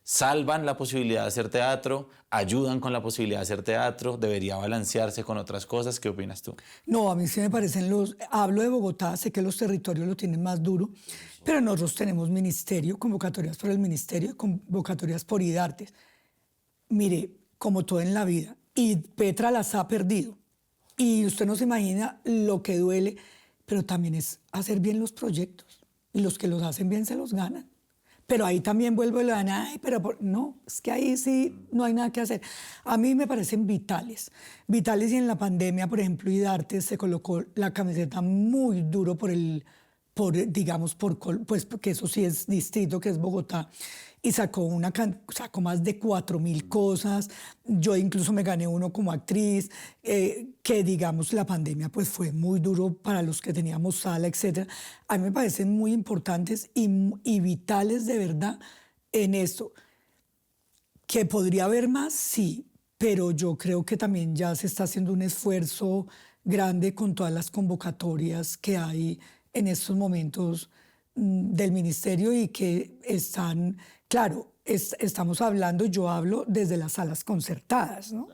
Speaker 1: ¿Salvan la posibilidad de hacer teatro? ¿Ayudan con la posibilidad de hacer teatro? ¿Debería balancearse con otras cosas? ¿Qué opinas tú?
Speaker 2: No, a mí sí me parecen hablo de Bogotá, sé que los territorios lo tienen más duro, pero nosotros tenemos ministerio, convocatorias por el ministerio, convocatorias por IDARTES. Mire, como todo en la vida, y Petra las ha perdido. Y usted no se imagina lo que duele, pero también es hacer bien los proyectos. Y los que los hacen bien se los ganan. Pero ahí también vuelvo a lo de, ay, pero no, es que ahí sí no hay nada que hacer. A mí me parecen vitales. Vitales, y en la pandemia, por ejemplo, IDARTES se colocó la camiseta muy duro pues porque eso sí es distrito, que es Bogotá, y sacó más de 4.000 cosas. Yo incluso me gané uno como actriz, que digamos la pandemia pues fue muy duro para los que teníamos sala, etc. A mí me parecen muy importantes y vitales de verdad en esto. ¿Que podría haber más? Sí, pero yo creo que también ya se está haciendo un esfuerzo grande con todas las convocatorias que hay en estos momentos del ministerio, y que están, claro, estamos hablando, yo hablo desde las salas concertadas, ¿no?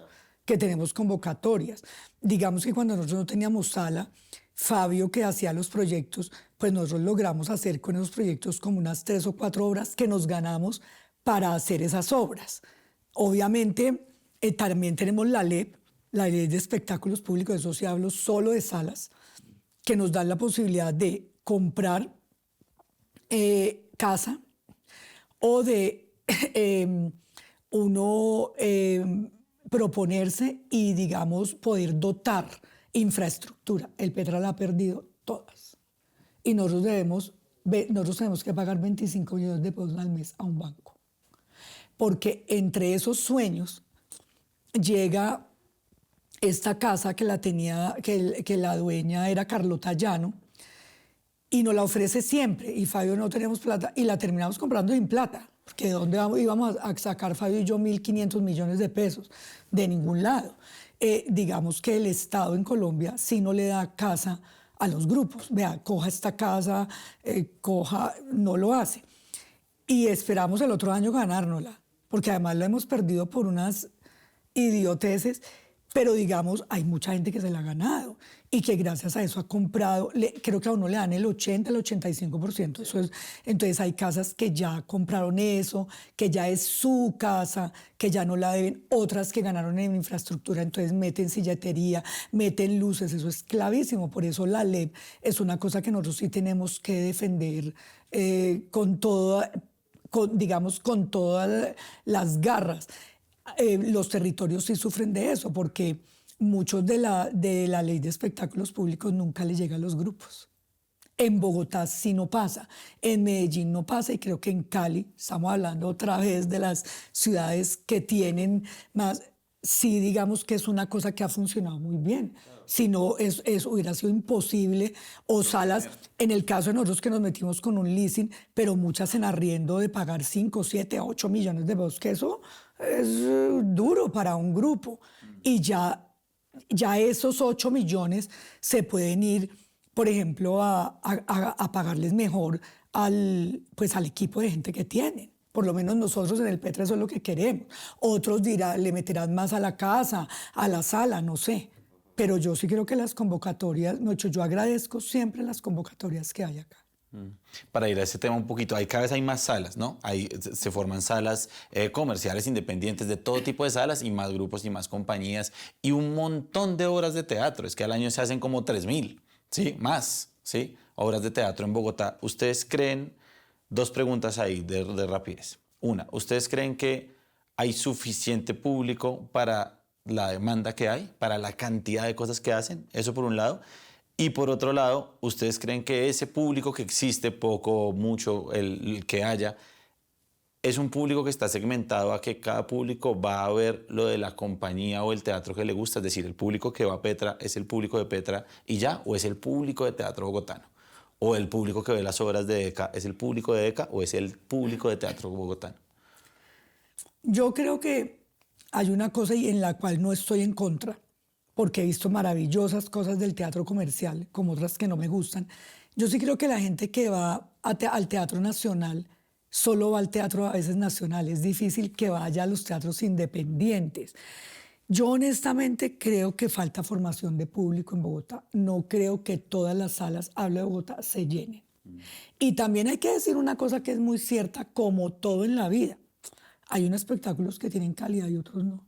Speaker 2: Que tenemos convocatorias. Digamos que cuando nosotros no teníamos sala, Fabio, que hacía los proyectos, pues nosotros logramos hacer con esos proyectos como unas 3 o 4 obras que nos ganamos para hacer esas obras. Obviamente, también tenemos la LEP, la Ley de Espectáculos Públicos, eso sí hablo solo de salas, que nos dan la posibilidad de comprar casa, o de uno proponerse y, digamos, poder dotar infraestructura. El Petra la ha perdido todas. Y nosotros tenemos que pagar 25 millones de pesos al mes a un banco. Porque entre esos sueños llega esta casa que la dueña era Carlota Llano, y nos la ofrece siempre, y Fabio no tenemos plata, y la terminamos comprando sin plata, porque ¿de dónde íbamos a sacar Fabio y yo 1.500 millones de pesos? De ningún lado. Digamos que el Estado en Colombia sí no le da casa a los grupos. Vea, coja esta casa, no lo hace. Y esperamos el otro año ganárnosla, porque además la hemos perdido por unas idioteces. Pero digamos, hay mucha gente que se la ha ganado y que gracias a eso ha comprado. Creo que a uno le dan el 80, el 85%. Entonces hay casas que ya compraron eso, que ya es su casa, que ya no la deben. Otras que ganaron en infraestructura, entonces meten silletería, meten luces. Eso es clavísimo. Por eso la LEP es una cosa que nosotros sí tenemos que defender con todas las garras. Los territorios sí sufren de eso, porque muchos de la Ley de Espectáculos Públicos nunca le llega a los grupos. En Bogotá sí no pasa, en Medellín no pasa y creo que en Cali, estamos hablando otra vez de las ciudades que tienen más, sí digamos que es una cosa que ha funcionado muy bien. Si no, hubiera sido imposible. O salas, en el caso de nosotros que nos metimos con un leasing, pero muchas en arriendo de pagar 5, 7, 8 millones de pesos, que eso es duro para un grupo. Y ya esos 8 millones se pueden ir, por ejemplo, a pagarles mejor pues al equipo de gente que tienen. Por lo menos nosotros en el Petra eso es lo que queremos. Otros le meterán más a la casa, a la sala, no sé. Pero yo sí creo que las convocatorias, yo agradezco siempre las convocatorias que hay acá.
Speaker 1: Para ir a ese tema un poquito, cada vez hay más salas, ¿no? Se forman salas comerciales independientes de todo tipo de salas y más grupos y más compañías y un montón de obras de teatro. Es que al año se hacen como 3.000, ¿sí? Más, ¿sí? Obras de teatro en Bogotá. ¿Ustedes creen, dos preguntas ahí de rapidez? Una, ¿ustedes creen que hay suficiente público para la demanda que hay, para la cantidad de cosas que hacen? Eso por un lado. Y por otro lado, ¿ustedes creen que ese público que existe, poco o mucho, el que haya, es un público que está segmentado a que cada público va a ver lo de la compañía o el teatro que le gusta? Es decir, ¿el público que va a Petra es el público de Petra y ya? ¿O es el público de teatro bogotano? ¿O el público que ve las obras de ECA es el público de ECA o es el público de teatro bogotano?
Speaker 2: Yo creo que hay una cosa en la cual no estoy en contra, porque he visto maravillosas cosas del teatro comercial, como otras que no me gustan. Yo sí creo que la gente que va al Teatro Nacional solo va al teatro a veces nacional. Es difícil que vaya a los teatros independientes. Yo honestamente creo que falta formación de público en Bogotá. No creo que todas las salas, hablo de Bogotá, se llenen. Y también hay que decir una cosa que es muy cierta, como todo en la vida. Hay unos espectáculos que tienen calidad y otros no.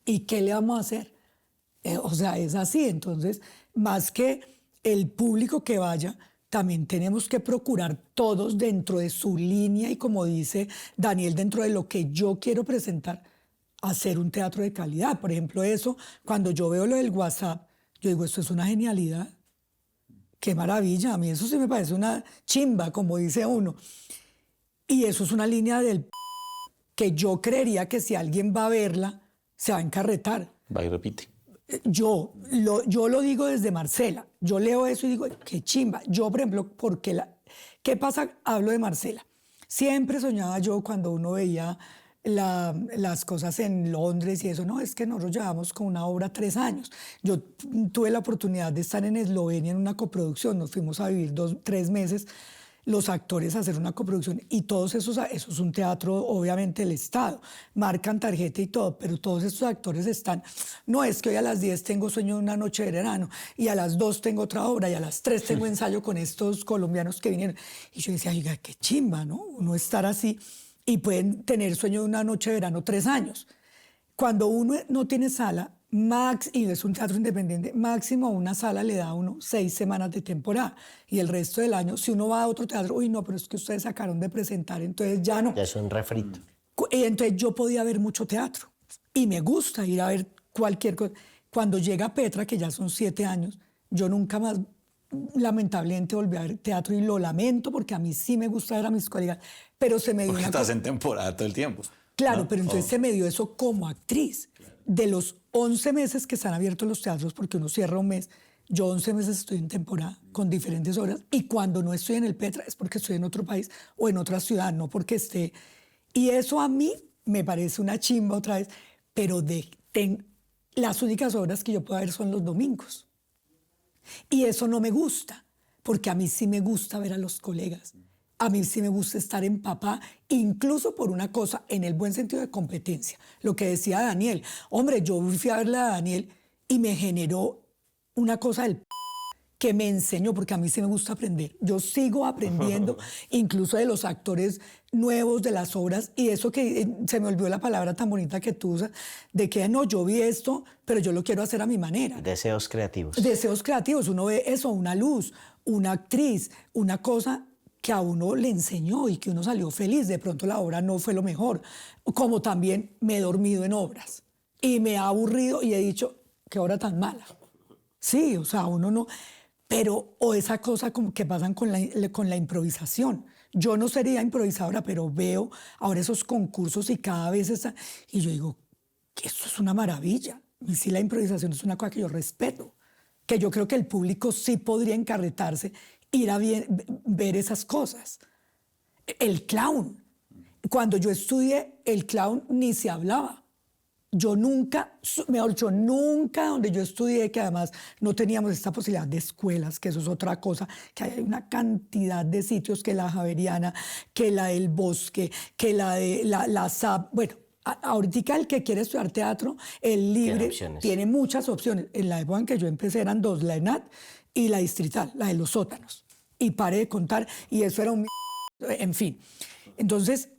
Speaker 2: ¿Y qué le vamos a hacer? O sea, es así. Entonces, más que el público que vaya, también tenemos que procurar todos dentro de su línea y, como dice Daniel, dentro de lo que yo quiero presentar, hacer un teatro de calidad. Por ejemplo, eso, cuando yo veo lo del WhatsApp, yo digo, esto es una genialidad. Qué maravilla. A mí eso sí me parece una chimba, como dice uno. Y eso es una línea del que yo creería que si alguien va a verla, se va a encarretar.
Speaker 1: Va y repite.
Speaker 2: Yo lo digo desde Marcela. Yo leo eso y digo, qué chimba. Yo, por ejemplo, ¿qué pasa? Hablo de Marcela. Siempre soñaba yo cuando uno veía las cosas en Londres y eso. No, es que nosotros llevamos con una obra 3 años. Yo tuve la oportunidad de estar en Eslovenia en una coproducción. Nos fuimos a vivir 3 meses los actores a hacer una coproducción y todos eso es un teatro obviamente del Estado, marcan tarjeta y todo, pero todos esos actores están, no es que hoy a las 10 tengo sueño de una noche de verano y a las 2 tengo otra obra y a las 3 tengo ensayo con estos colombianos que vinieron. Y yo decía, oiga, qué chimba, ¿no? Uno estar así y pueden tener sueño de una noche de verano 3 años. Cuando uno no tiene sala, y es un teatro independiente, máximo a una sala le da a uno 6 semanas de temporada y el resto del año, si uno va a otro teatro, uy, no, pero es que ustedes acabaron de presentar, entonces ya no.
Speaker 3: Ya es un refrito.
Speaker 2: Y entonces yo podía ver mucho teatro y me gusta ir a ver cualquier cosa. Cuando llega Petra, que ya son 7 años, yo nunca más, lamentablemente, volví a ver teatro y lo lamento porque a mí sí me gusta ver a mis colegas, pero se me dio
Speaker 1: Porque
Speaker 2: una
Speaker 1: estás en temporada todo el tiempo.
Speaker 2: Claro,
Speaker 1: ¿no?
Speaker 2: pero entonces se me dio eso como actriz. De los 11 meses que están abiertos los teatros, porque uno cierra un mes, yo 11 meses estoy en temporada con diferentes obras y cuando no estoy en el Petra es porque estoy en otro país o en otra ciudad, no porque esté. Y eso a mí me parece una chimba otra vez, pero las únicas obras que yo puedo ver son los domingos. Y eso no me gusta, porque a mí sí me gusta ver a los colegas. A mí sí me gusta estar en papá, incluso por una cosa, en el buen sentido de competencia. Lo que decía Daniel. Hombre, yo fui a verle a Daniel y me generó una cosa que me enseñó, porque a mí sí me gusta aprender. Yo sigo aprendiendo, incluso de los actores nuevos, de las obras, y eso que se me olvidó la palabra tan bonita que tú usas, de que no, yo vi esto, pero yo lo quiero hacer a mi manera.
Speaker 3: Deseos creativos.
Speaker 2: Deseos creativos. Uno ve eso, una luz, una actriz, una cosa que a uno le enseñó y que uno salió feliz. De pronto la obra no fue lo mejor. Como también me he dormido en obras y me ha aburrido y he dicho, qué obra tan mala. Sí, o sea, uno no... Pero, o esa cosa como que pasan con la improvisación. Yo no sería improvisadora, pero veo ahora esos concursos y cada vez está... Y yo digo, que esto es una maravilla. Y sí, la improvisación es una cosa que yo respeto, que yo creo que el público sí podría encarretarse, ir a ver esas cosas. El clown. Cuando yo estudié, el clown ni se hablaba. Yo nunca, mejor dicho, nunca donde yo estudié, que además no teníamos esta posibilidad de escuelas, que eso es otra cosa, que hay una cantidad de sitios, que la Javeriana, que la del Bosque, que la de la SAP. Bueno, ahorita el que quiere estudiar teatro, el libre, tiene muchas opciones. En la época en que yo empecé eran dos, la ENAD y la distrital, la de los sótanos. Y paré de contar, y eso era un... En fin. Entonces,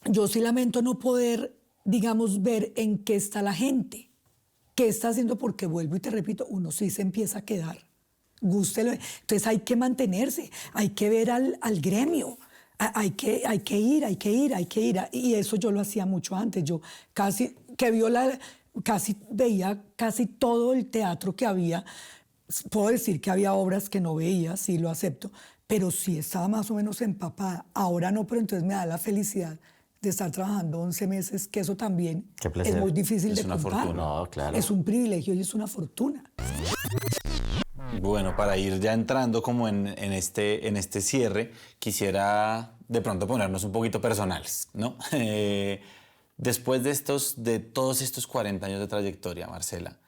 Speaker 2: yo sí lamento no poder, digamos, ver en qué está la gente, qué está haciendo, porque vuelvo y te repito, uno sí se empieza a quedar, gústelo. Entonces hay que mantenerse, hay que ver al gremio, hay que ir. Y eso yo lo hacía mucho antes. Yo casi veía casi todo el teatro que había. Puedo decir que había obras que no veía, sí lo acepto, pero sí estaba más o menos empapada. Ahora no, pero entonces me da la felicidad de estar trabajando 11 meses, que eso también es muy difícil de contar. Es una fortuna.
Speaker 3: No, claro.
Speaker 2: Es un privilegio y es una fortuna.
Speaker 1: Bueno, para ir ya entrando como en este cierre, quisiera de pronto ponernos un poquito personales, ¿no? Después de todos estos 40 años de trayectoria, Marcela,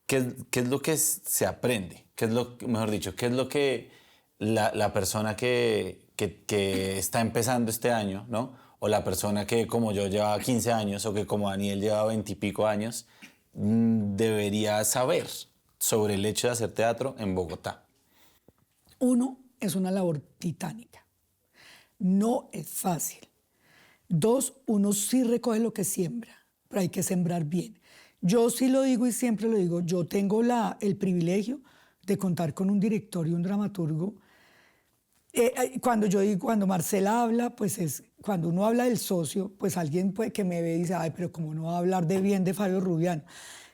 Speaker 1: ¿qué es lo que se aprende? ¿Qué es mejor dicho, qué es lo que la persona que está empezando este año, ¿no? O la persona que como yo llevaba 15 años o que como Daniel llevaba 20 y pico años, debería saber sobre el hecho de hacer teatro en Bogotá?
Speaker 2: Uno, es una labor titánica. No es fácil. Dos, uno sí recoge lo que siembra, pero hay que sembrar bien. Yo sí lo digo y siempre lo digo, yo tengo el privilegio de contar con un director y un dramaturgo. Cuando Marcela habla, pues cuando uno habla del socio, pues alguien puede que me ve y dice, ay, pero ¿cómo no va a hablar bien de Fabio Rubiano?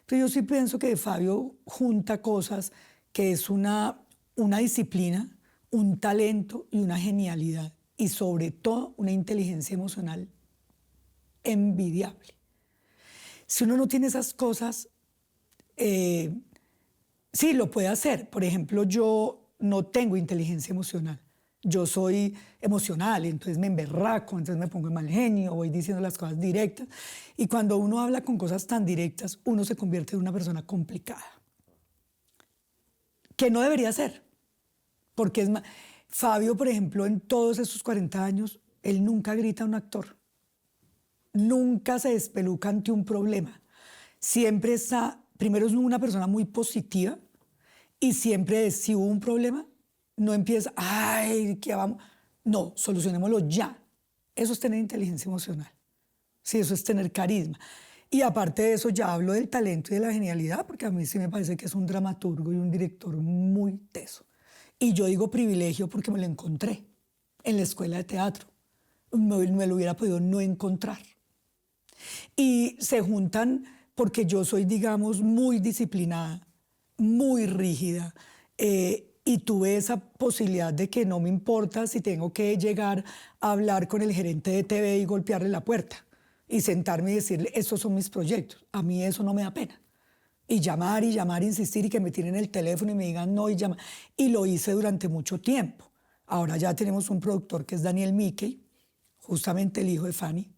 Speaker 2: Pero yo sí pienso que Fabio junta cosas que es una disciplina, un talento y una genialidad, y sobre todo una inteligencia emocional envidiable. Si uno no tiene esas cosas, sí, lo puede hacer. Por ejemplo, yo no tengo inteligencia emocional. Yo soy emocional, entonces me emberraco, entonces me pongo en mal genio, voy diciendo las cosas directas. Y cuando uno habla con cosas tan directas, uno se convierte en una persona complicada. Que no debería ser. Porque es más... Fabio, por ejemplo, en todos esos 40 años, él nunca grita a un actor. Nunca se despeluca ante un problema. Siempre está... Primero es una persona muy positiva y siempre si hubo un problema, no empieza, ay, ¿qué vamos? No, solucionémoslo ya. Eso es tener inteligencia emocional. Sí, eso es tener carisma. Y aparte de eso, ya hablo del talento y de la genialidad, porque a mí sí me parece que es un dramaturgo y un director muy teso. Y yo digo privilegio porque me lo encontré en la escuela de teatro. Me lo hubiera podido no encontrar. Y se juntan porque yo soy, digamos, muy disciplinada, muy rígida, y tuve esa posibilidad de que no me importa si tengo que llegar a hablar con el gerente de TV y golpearle la puerta y sentarme y decirle, estos son mis proyectos. A mí eso no me da pena. Y llamar, insistir y que me tiren el teléfono y me digan no y llamar. Y lo hice durante mucho tiempo. Ahora ya tenemos un productor que es Daniel Mickey, justamente el hijo de Fanny.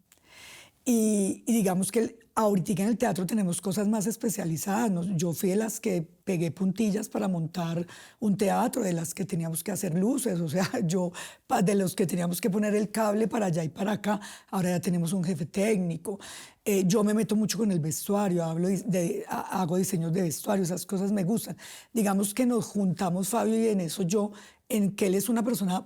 Speaker 2: Y digamos que ahorita en el teatro tenemos cosas más especializadas, ¿no? Yo fui de las que pegué puntillas para montar un teatro, de las que teníamos que hacer luces, o sea, de los que teníamos que poner el cable para allá y para acá. Ahora ya tenemos un jefe técnico. Yo me meto mucho con el vestuario, hago diseños de vestuario, esas cosas me gustan. Digamos que nos juntamos, Fabio, y en eso en que él es una persona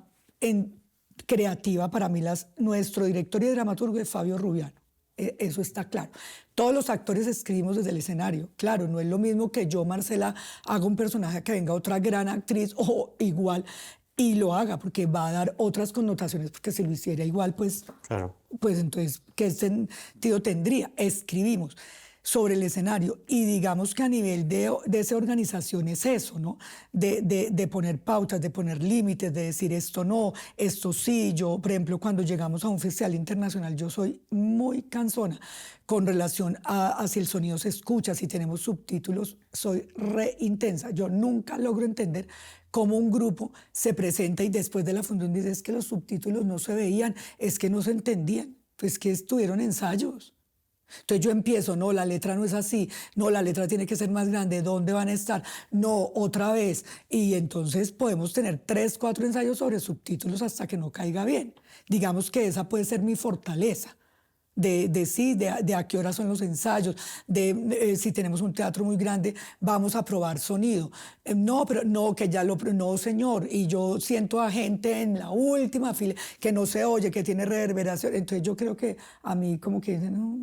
Speaker 2: creativa. Para mí, nuestro director y dramaturgo es Fabio Rubiano. Eso está claro. Todos los actores escribimos desde el escenario. Claro, no es lo mismo que yo, Marcela, haga un personaje que venga otra gran actriz o igual y lo haga, porque va a dar otras connotaciones, porque si lo hiciera igual, pues,
Speaker 3: claro.
Speaker 2: Pues entonces, ¿qué sentido tendría? Escribimos. sobre el escenario. Y digamos que a nivel de esa organización es eso, ¿no? De poner pautas, de poner límites, de decir esto no, esto sí. Yo, por ejemplo, cuando llegamos a un festival internacional, yo soy muy cansona con relación a si el sonido se escucha, si tenemos subtítulos, soy re intensa. Yo nunca logro entender cómo un grupo se presenta y después de la función dice es que los subtítulos no se veían, es que no se entendían, pues que estuvieron ensayos. Entonces yo empiezo, no, la letra no es así, no, la letra tiene que ser más grande, ¿dónde van a estar? No, otra vez. Y entonces podemos tener 3, 4 ensayos sobre subtítulos hasta que no caiga bien. Digamos que esa puede ser mi fortaleza. De a qué hora son los ensayos, si tenemos un teatro muy grande, vamos a probar sonido. No, pero no, que ya no, señor. Y yo siento a gente en la última fila que no se oye, que tiene reverberación. Entonces yo creo que a mí como que no.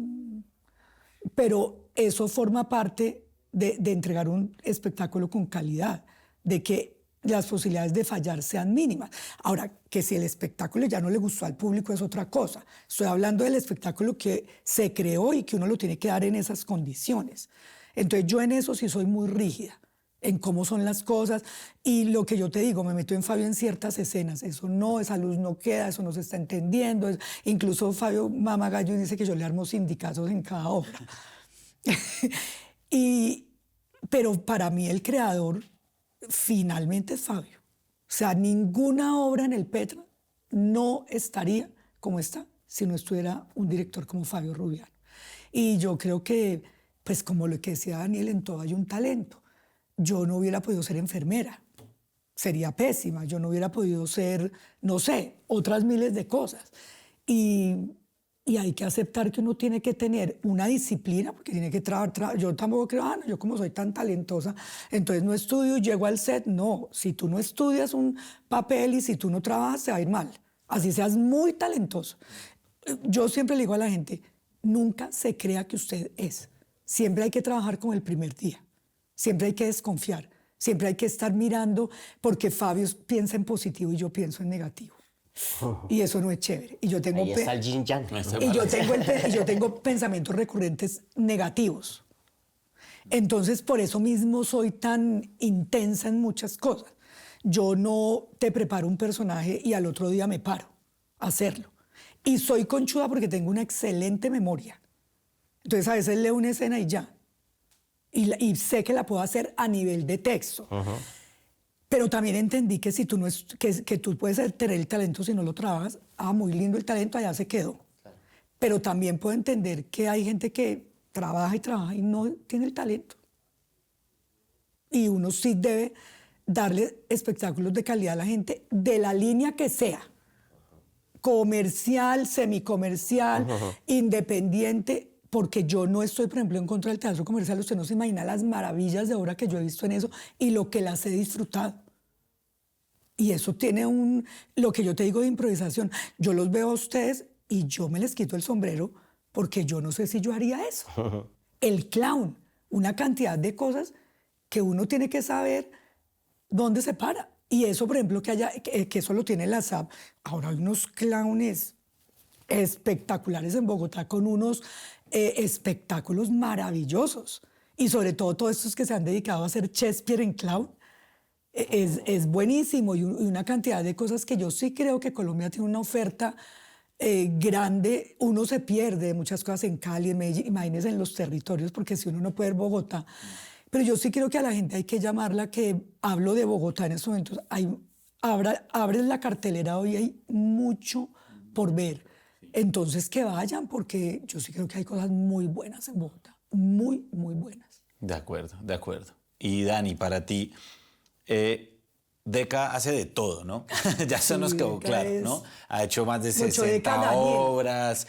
Speaker 2: Pero eso forma parte de entregar un espectáculo con calidad, de que las posibilidades de fallar sean mínimas. Ahora, que si el espectáculo ya no le gustó al público es otra cosa. Estoy hablando del espectáculo que se creó y que uno lo tiene que dar en esas condiciones. Entonces yo en eso sí soy muy rígida, en cómo son las cosas. Y lo que yo te digo, me meto en Fabio en ciertas escenas. Eso no, esa luz no queda, eso no se está entendiendo. Incluso Fabio Mamagallo dice que yo le armo sindicazos en cada obra. Pero para mí el creador finalmente es Fabio. O sea, ninguna obra en el Petra no estaría como está si no estuviera un director como Fabio Rubiano. Y yo creo que, pues como lo que decía Daniel, en todo hay un talento. Yo no hubiera podido ser enfermera, sería pésima. Yo no hubiera podido ser, no sé, otras miles de cosas. Y hay que aceptar que uno tiene que tener una disciplina, porque tiene que trabajar. Yo tampoco creo, no, yo como soy tan talentosa, entonces no estudio, llego al set. No, si tú no estudias un papel y si tú no trabajas, te va a ir mal. Así seas muy talentoso. Yo siempre le digo a la gente, nunca se crea que usted es. Siempre hay que trabajar con el primer día. Siempre hay que desconfiar. Siempre hay que estar mirando, porque Fabio piensa en positivo y yo pienso en negativo. Y eso no es chévere. Y yo tengo
Speaker 3: Ahí está el yin yang.
Speaker 2: y yo tengo pensamientos recurrentes negativos. Entonces, por eso mismo soy tan intensa en muchas cosas. Yo no te preparo un personaje y al otro día me paro a hacerlo. Y soy conchuda porque tengo una excelente memoria. Entonces, a veces leo una escena y ya. Y sé que la puedo hacer a nivel de texto. Pero también entendí que si tú no que tú puedes tener el talento si no lo trabajas. Muy lindo el talento, allá se quedó. Claro. Pero también puedo entender que hay gente que trabaja y no tiene el talento. Y uno sí debe darle espectáculos de calidad a la gente de la línea que sea. Comercial, semicomercial, independiente. Porque yo no estoy, por ejemplo, en contra del teatro comercial. Usted no se imagina las maravillas de obra que yo he visto en eso y lo que las he disfrutado. Y eso tiene lo que yo te digo de improvisación. Yo los veo a ustedes y yo me les quito el sombrero porque yo no sé si yo haría eso. El clown, una cantidad de cosas que uno tiene que saber dónde se para. Y eso, por ejemplo, que eso lo tiene la SAP. Ahora hay unos clownes espectaculares en Bogotá con unos espectáculos maravillosos. Y sobre todo todos estos que se han dedicado a hacer Shakespeare en clown. Es buenísimo y una cantidad de cosas que yo sí creo que Colombia tiene una oferta grande. Uno se pierde de muchas cosas en Cali, en Medellín, imagínense en los territorios, porque si uno no puede ir a Bogotá. Pero yo sí creo que a la gente hay que llamarla, que hablo de Bogotá en estos momentos. Abres la cartelera hoy, hay mucho por ver. Entonces que vayan, porque yo sí creo que hay cosas muy buenas en Bogotá, muy, muy buenas.
Speaker 1: De acuerdo, de acuerdo. Y Dani, para ti, Deca hace de todo, ¿no? Ya eso nos quedó claro, ¿no? Ha hecho más de 60 obras,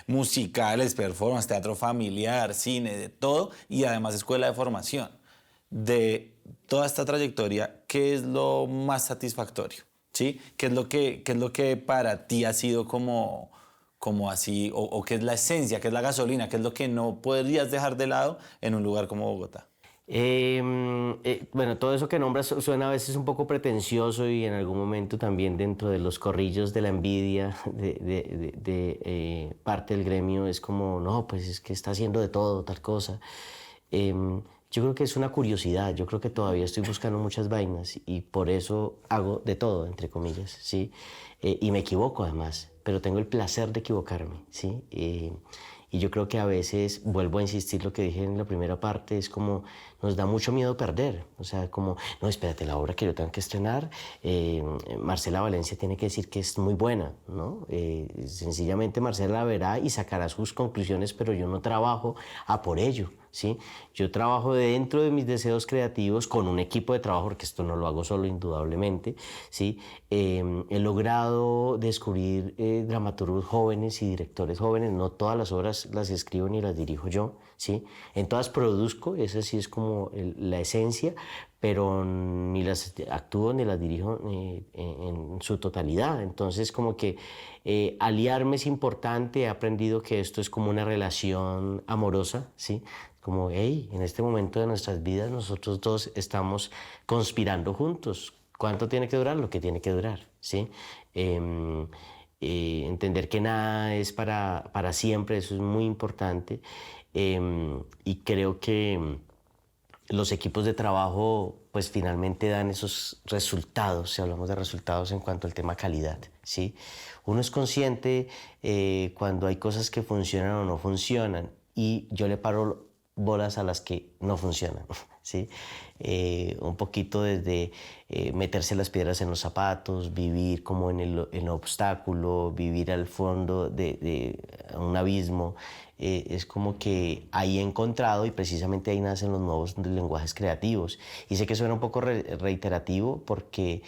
Speaker 1: musicales, performance, teatro familiar, cine, de todo, y además escuela de formación. De toda esta trayectoria, ¿qué es lo más satisfactorio? ¿Sí? ¿Qué es lo que para ti ha sido como así, o qué es la esencia, qué es la gasolina, qué es lo que no podrías dejar de lado en un lugar como Bogotá?
Speaker 3: Bueno, todo eso que nombras suena a veces un poco pretencioso y en algún momento también dentro de los corrillos de la envidia de parte del gremio es como, no, pues es que está haciendo de todo, tal cosa. Yo creo que es una curiosidad, yo creo que todavía estoy buscando muchas vainas y por eso hago de todo, entre comillas, ¿sí? Y me equivoco además, pero tengo el placer de equivocarme, ¿sí? Y yo creo que a veces, vuelvo a insistir lo que dije en la primera parte, es como nos da mucho miedo perder. O sea, como, no, espérate, la obra que yo tengo que estrenar, Marcela Valencia tiene que decir que es muy buena, ¿no? Sencillamente Marcela la verá y sacará sus conclusiones, pero yo no trabajo a por ello, ¿sí? Yo trabajo dentro de mis deseos creativos con un equipo de trabajo, porque esto no lo hago solo, indudablemente, ¿sí? He logrado descubrir dramaturgos jóvenes y directores jóvenes. No todas las obras las escribo ni las dirijo yo, ¿sí? En todas produzco, esa sí es como la esencia, pero ni las actúo ni las dirijo en su totalidad. Entonces, como que aliarme es importante. He aprendido que esto es como una relación amorosa, ¿sí? Como, hey, en este momento de nuestras vidas nosotros dos estamos conspirando juntos. ¿Cuánto tiene que durar? Lo que tiene que durar, ¿sí? Entender que nada es para siempre, eso es muy importante. Y creo que los equipos de trabajo pues finalmente dan esos resultados, si hablamos de resultados en cuanto al tema calidad, ¿sí? Uno es consciente cuando hay cosas que funcionan o no funcionan y yo le paro bolas a las que no funcionan, ¿sí? Un poquito desde meterse las piedras en los zapatos, vivir como en el obstáculo, vivir al fondo de un abismo. Es como que ahí he encontrado y precisamente ahí nacen los nuevos lenguajes creativos. Y sé que suena un poco reiterativo porque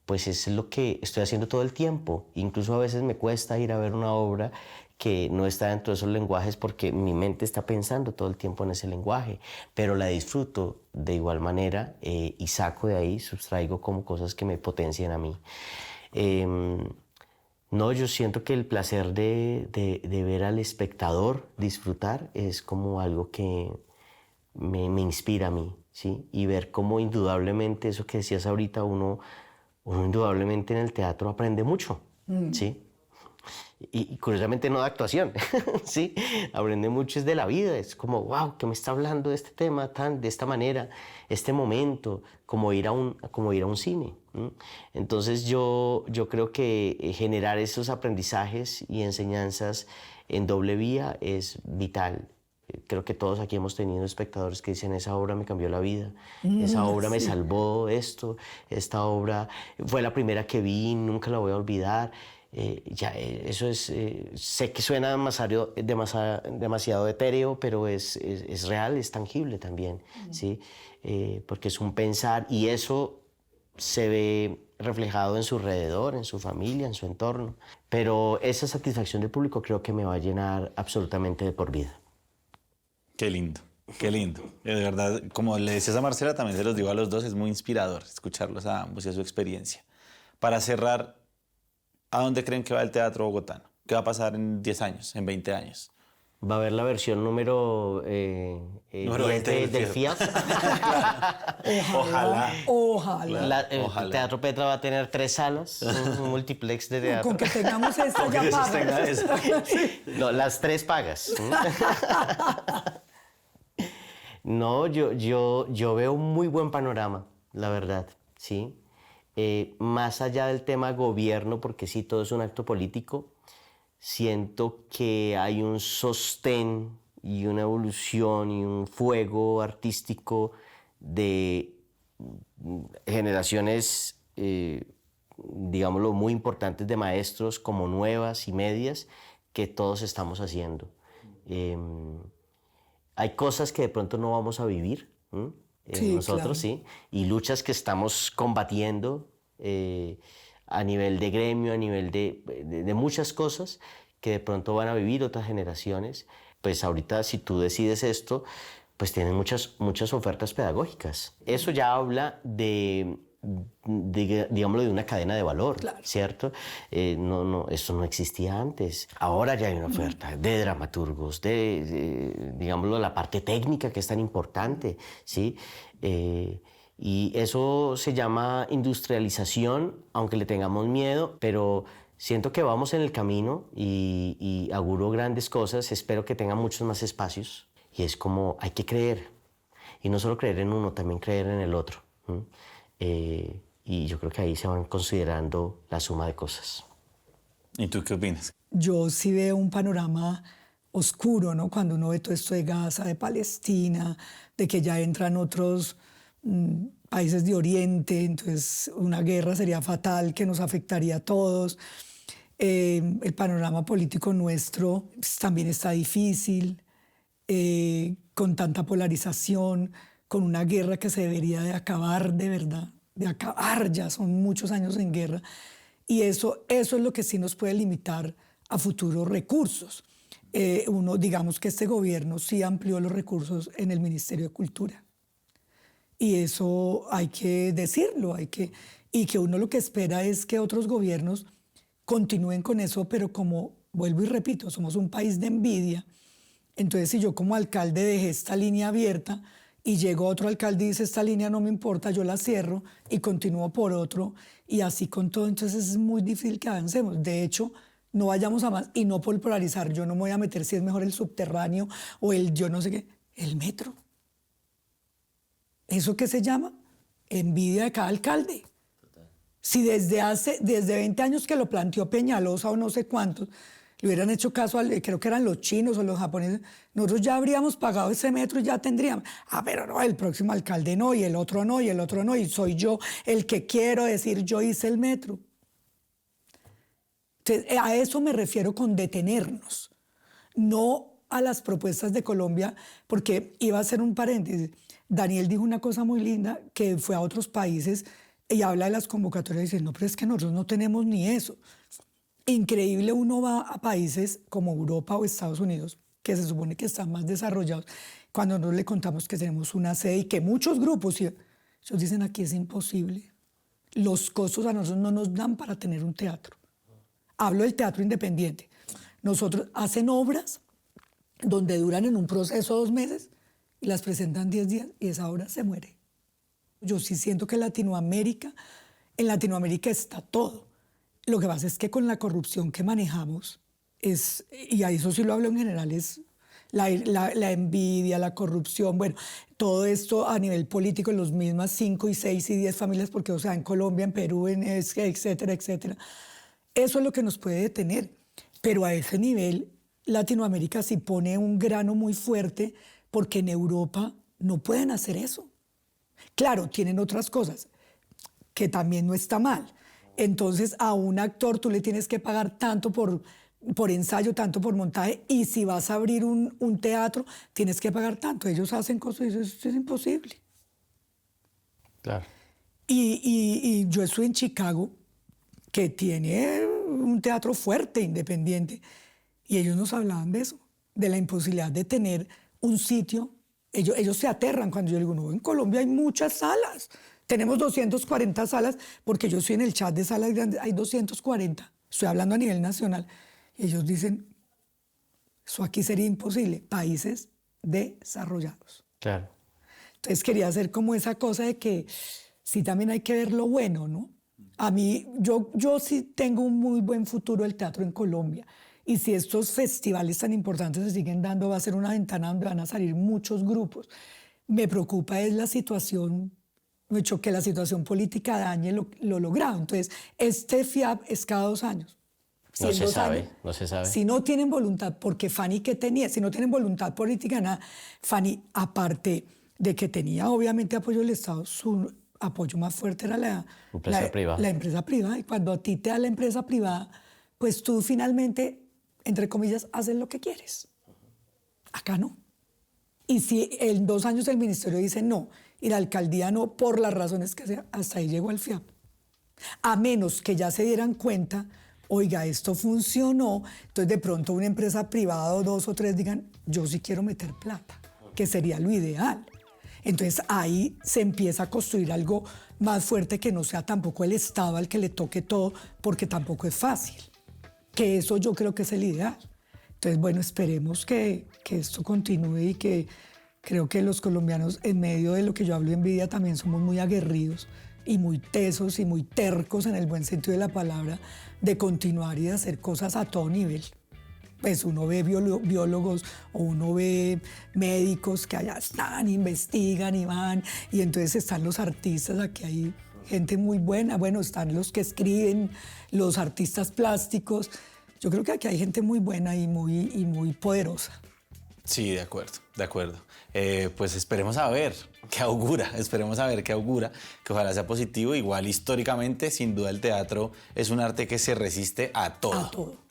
Speaker 3: pues es lo que estoy haciendo todo el tiempo. Incluso a veces me cuesta ir a ver una obra que no está dentro de esos lenguajes porque mi mente está pensando todo el tiempo en ese lenguaje, pero la disfruto de igual manera y saco de ahí, sustraigo como cosas que me potencian a mí. No, yo siento que el placer de ver al espectador disfrutar es como algo que me inspira a mí, ¿sí? Y ver cómo indudablemente, eso que decías ahorita, uno indudablemente en el teatro aprende mucho, ¿sí? Y curiosamente no de actuación, ¿sí? Aprende mucho es de la vida, es como, wow, ¿qué me está hablando de este tema de esta manera, este momento, como ir a un cine? Entonces yo creo que generar esos aprendizajes y enseñanzas en doble vía es vital. Creo que todos aquí hemos tenido espectadores que dicen, esa obra me cambió la vida, esa obra me salvó esto, esta obra fue la primera que vi, nunca la voy a olvidar. Eso es, sé que suena demasiado etéreo, pero es real, es tangible también, ¿sí? Porque es un pensar y eso se ve reflejado en su alrededor, en su familia, en su entorno. Pero esa satisfacción del público creo que me va a llenar absolutamente de por vida.
Speaker 1: Qué lindo, qué lindo. De verdad, como le decías a Marcela, también se los digo a los dos, es muy inspirador escucharlos a ambos y a su experiencia. Para cerrar, ¿a dónde creen que va el teatro bogotano? ¿Qué va a pasar en 10 años, en 20 años?
Speaker 3: Va a haber la versión número
Speaker 1: 20
Speaker 3: del FIAP.
Speaker 1: Ojalá.
Speaker 2: Ojalá.
Speaker 3: El Teatro Petra va a tener 3 salas, un multiplex de teatro.
Speaker 2: Con que tengamos esto
Speaker 1: Con
Speaker 2: ya
Speaker 1: que se
Speaker 2: pagas.
Speaker 1: sostenga eso.
Speaker 3: No, las 3 pagas. No, yo veo un muy buen panorama, la verdad, ¿sí? Más allá del tema gobierno, porque sí, todo es un acto político, siento que hay un sostén y una evolución y un fuego artístico de generaciones, digámoslo, muy importantes de maestros como nuevas y medias que todos estamos haciendo. Hay cosas que de pronto no vamos a vivir,
Speaker 2: Sí,
Speaker 3: nosotros,
Speaker 2: claro.
Speaker 3: sí, y luchas que estamos combatiendo a nivel de gremio, a nivel de muchas cosas que de pronto van a vivir otras generaciones. Pues ahorita si tú decides esto, pues tienes muchas ofertas pedagógicas. Eso ya habla de digámoslo, de una cadena de valor,
Speaker 2: Claro.
Speaker 3: ¿cierto? No, eso no existía antes. Ahora ya hay una oferta de dramaturgos, digámoslo, la parte técnica que es tan importante, ¿sí? Y eso se llama industrialización, aunque le tengamos miedo, pero siento que vamos en el camino y auguro grandes cosas. Espero que tengan muchos más espacios. Y es como, hay que creer. Y no solo creer en uno, también creer en el otro. Y yo creo que ahí se van considerando la suma de cosas.
Speaker 1: ¿Y tú qué opinas?
Speaker 2: Yo sí veo un panorama oscuro, ¿no? Cuando uno ve todo esto de Gaza, de Palestina, de que ya entran otros países de Oriente, entonces una guerra sería fatal, que nos afectaría a todos. El panorama político nuestro pues, también está difícil, con tanta polarización, con una guerra que se debería de acabar de verdad, de acabar, ya son muchos años en guerra. Y eso es lo que sí nos puede limitar a futuros recursos. Digamos que este gobierno sí amplió los recursos en el Ministerio de Cultura. Y eso hay que decirlo, y que uno lo que espera es que otros gobiernos continúen con eso, pero como vuelvo y repito, somos un país de envidia. Entonces, si yo como alcalde dejé esta línea abierta y llegó otro alcalde y dice, esta línea no me importa, yo la cierro y continúo por otro, y así con todo, entonces es muy difícil que avancemos. De hecho, no vayamos a más, y no por polarizar, yo no me voy a meter si es mejor el subterráneo o el yo no sé qué, el metro. ¿Eso qué se llama? Envidia de cada alcalde. Total. Si desde 20 años que lo planteó Peñalosa o no sé cuántos, le hubieran hecho caso, creo que eran los chinos o los japoneses, nosotros ya habríamos pagado ese metro y ya tendríamos. Ah, pero no, el próximo alcalde no, y el otro no, y el otro no, y soy yo el que quiero decir yo hice el metro. Entonces, a eso me refiero con detenernos, no a las propuestas de Colombia, porque iba a hacer un paréntesis. Daniel dijo una cosa muy linda, que fue a otros países y habla de las convocatorias y dice, no, pero es que nosotros no tenemos ni eso. Increíble, uno va a países como Europa o Estados Unidos, que se supone que están más desarrollados, cuando nosotros le contamos que tenemos una sede y que muchos grupos, ellos dicen aquí es imposible. Los costos a nosotros no nos dan para tener un teatro. Hablo del teatro independiente. Nosotros hacen obras donde duran en un proceso 2 meses y las presentan 10 días y esa obra se muere. Yo sí siento que en Latinoamérica está todo. Lo que pasa es que con la corrupción que manejamos, y a eso sí lo hablo en general, es la envidia, la corrupción, bueno, todo esto a nivel político, en las mismas 5 y 6 y 10 familias, porque o sea, en Colombia, en Perú, etcétera, etcétera. Eso es lo que nos puede detener. Pero a ese nivel, Latinoamérica sí pone un grano muy fuerte, porque en Europa no pueden hacer eso. Claro, tienen otras cosas, que también no está mal. Entonces, a un actor tú le tienes que pagar tanto por ensayo, tanto por montaje, y si vas a abrir un teatro, tienes que pagar tanto. Ellos hacen cosas y eso es imposible.
Speaker 3: Claro.
Speaker 2: Y yo estoy en Chicago, que tiene un teatro fuerte, independiente, y ellos nos hablaban de eso, de la imposibilidad de tener un sitio. Ellos se aterran cuando yo digo, no, en Colombia hay muchas salas. Tenemos 240 salas, porque yo estoy en el chat de salas grandes, hay 240. Estoy hablando a nivel nacional. Y ellos dicen, eso aquí sería imposible. Países desarrollados.
Speaker 3: Claro.
Speaker 2: Entonces quería hacer como esa cosa de que sí también hay que ver lo bueno, ¿no? A mí, yo sí tengo un muy buen futuro del teatro en Colombia. Y si estos festivales tan importantes se siguen dando, va a ser una ventana donde van a salir muchos grupos. Me preocupa es la situación, me hecho que la situación política dañe lo logrado. Entonces, este FIAP es cada 2 años.
Speaker 3: No se sabe, no se sabe.
Speaker 2: Si no tienen voluntad, porque Fanny que tenía, si no tienen voluntad política, nada, Fanny, aparte de que tenía obviamente apoyo del Estado, su apoyo más fuerte era la empresa privada. Y cuando a ti te da la empresa privada, pues tú finalmente, entre comillas, haces lo que quieres. Acá no. Y si en 2 años el ministerio dice no, y la alcaldía no, por las razones que sea, hasta ahí llegó el FIAP. A menos que ya se dieran cuenta, oiga, esto funcionó, entonces de pronto una empresa privada o 2 o 3 digan, yo sí quiero meter plata, que sería lo ideal. Entonces ahí se empieza a construir algo más fuerte que no sea tampoco el Estado al que le toque todo, porque tampoco es fácil. Que eso yo creo que es el ideal. Entonces, bueno, esperemos que esto continúe y que creo que los colombianos, en medio de lo que yo hablo de envidia, también somos muy aguerridos y muy tesos y muy tercos en el buen sentido de la palabra, de continuar y de hacer cosas a todo nivel. Pues uno ve biólogos o uno ve médicos que allá están, investigan y van, y entonces están los artistas, aquí hay gente muy buena, bueno, están los que escriben, los artistas plásticos. Yo creo que aquí hay gente muy buena y muy poderosa.
Speaker 1: Sí, de acuerdo, de acuerdo. Pues esperemos a ver qué augura, que ojalá sea positivo. Igual históricamente, sin duda el teatro es un arte que se resiste a todo,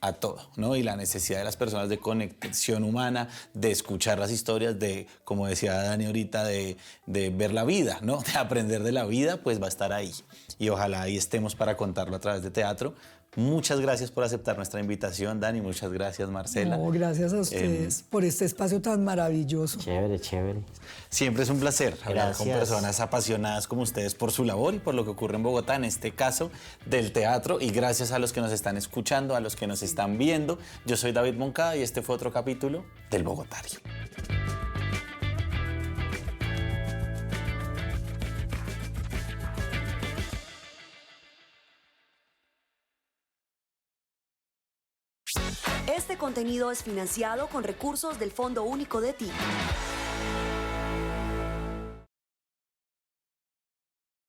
Speaker 1: ¿no? Y la necesidad de las personas de conexión humana, de escuchar las historias, de, como decía Dani ahorita, de ver la vida, ¿no? De aprender de la vida, pues va a estar ahí. Y ojalá ahí estemos para contarlo a través de teatro. Muchas gracias por aceptar nuestra invitación, Dani. Muchas gracias, Marcela.
Speaker 2: No, gracias a ustedes por este espacio tan maravilloso.
Speaker 3: Chévere, chévere.
Speaker 1: Siempre es un placer hablar con
Speaker 3: Gracias.
Speaker 1: personas apasionadas como ustedes por su labor y por lo que ocurre en Bogotá, en este caso del teatro. Y gracias a los que nos están escuchando, a los que nos están viendo. Yo soy David Moncada y este fue otro capítulo del Bogotario.
Speaker 4: Este contenido es financiado con recursos del Fondo Único de Ti.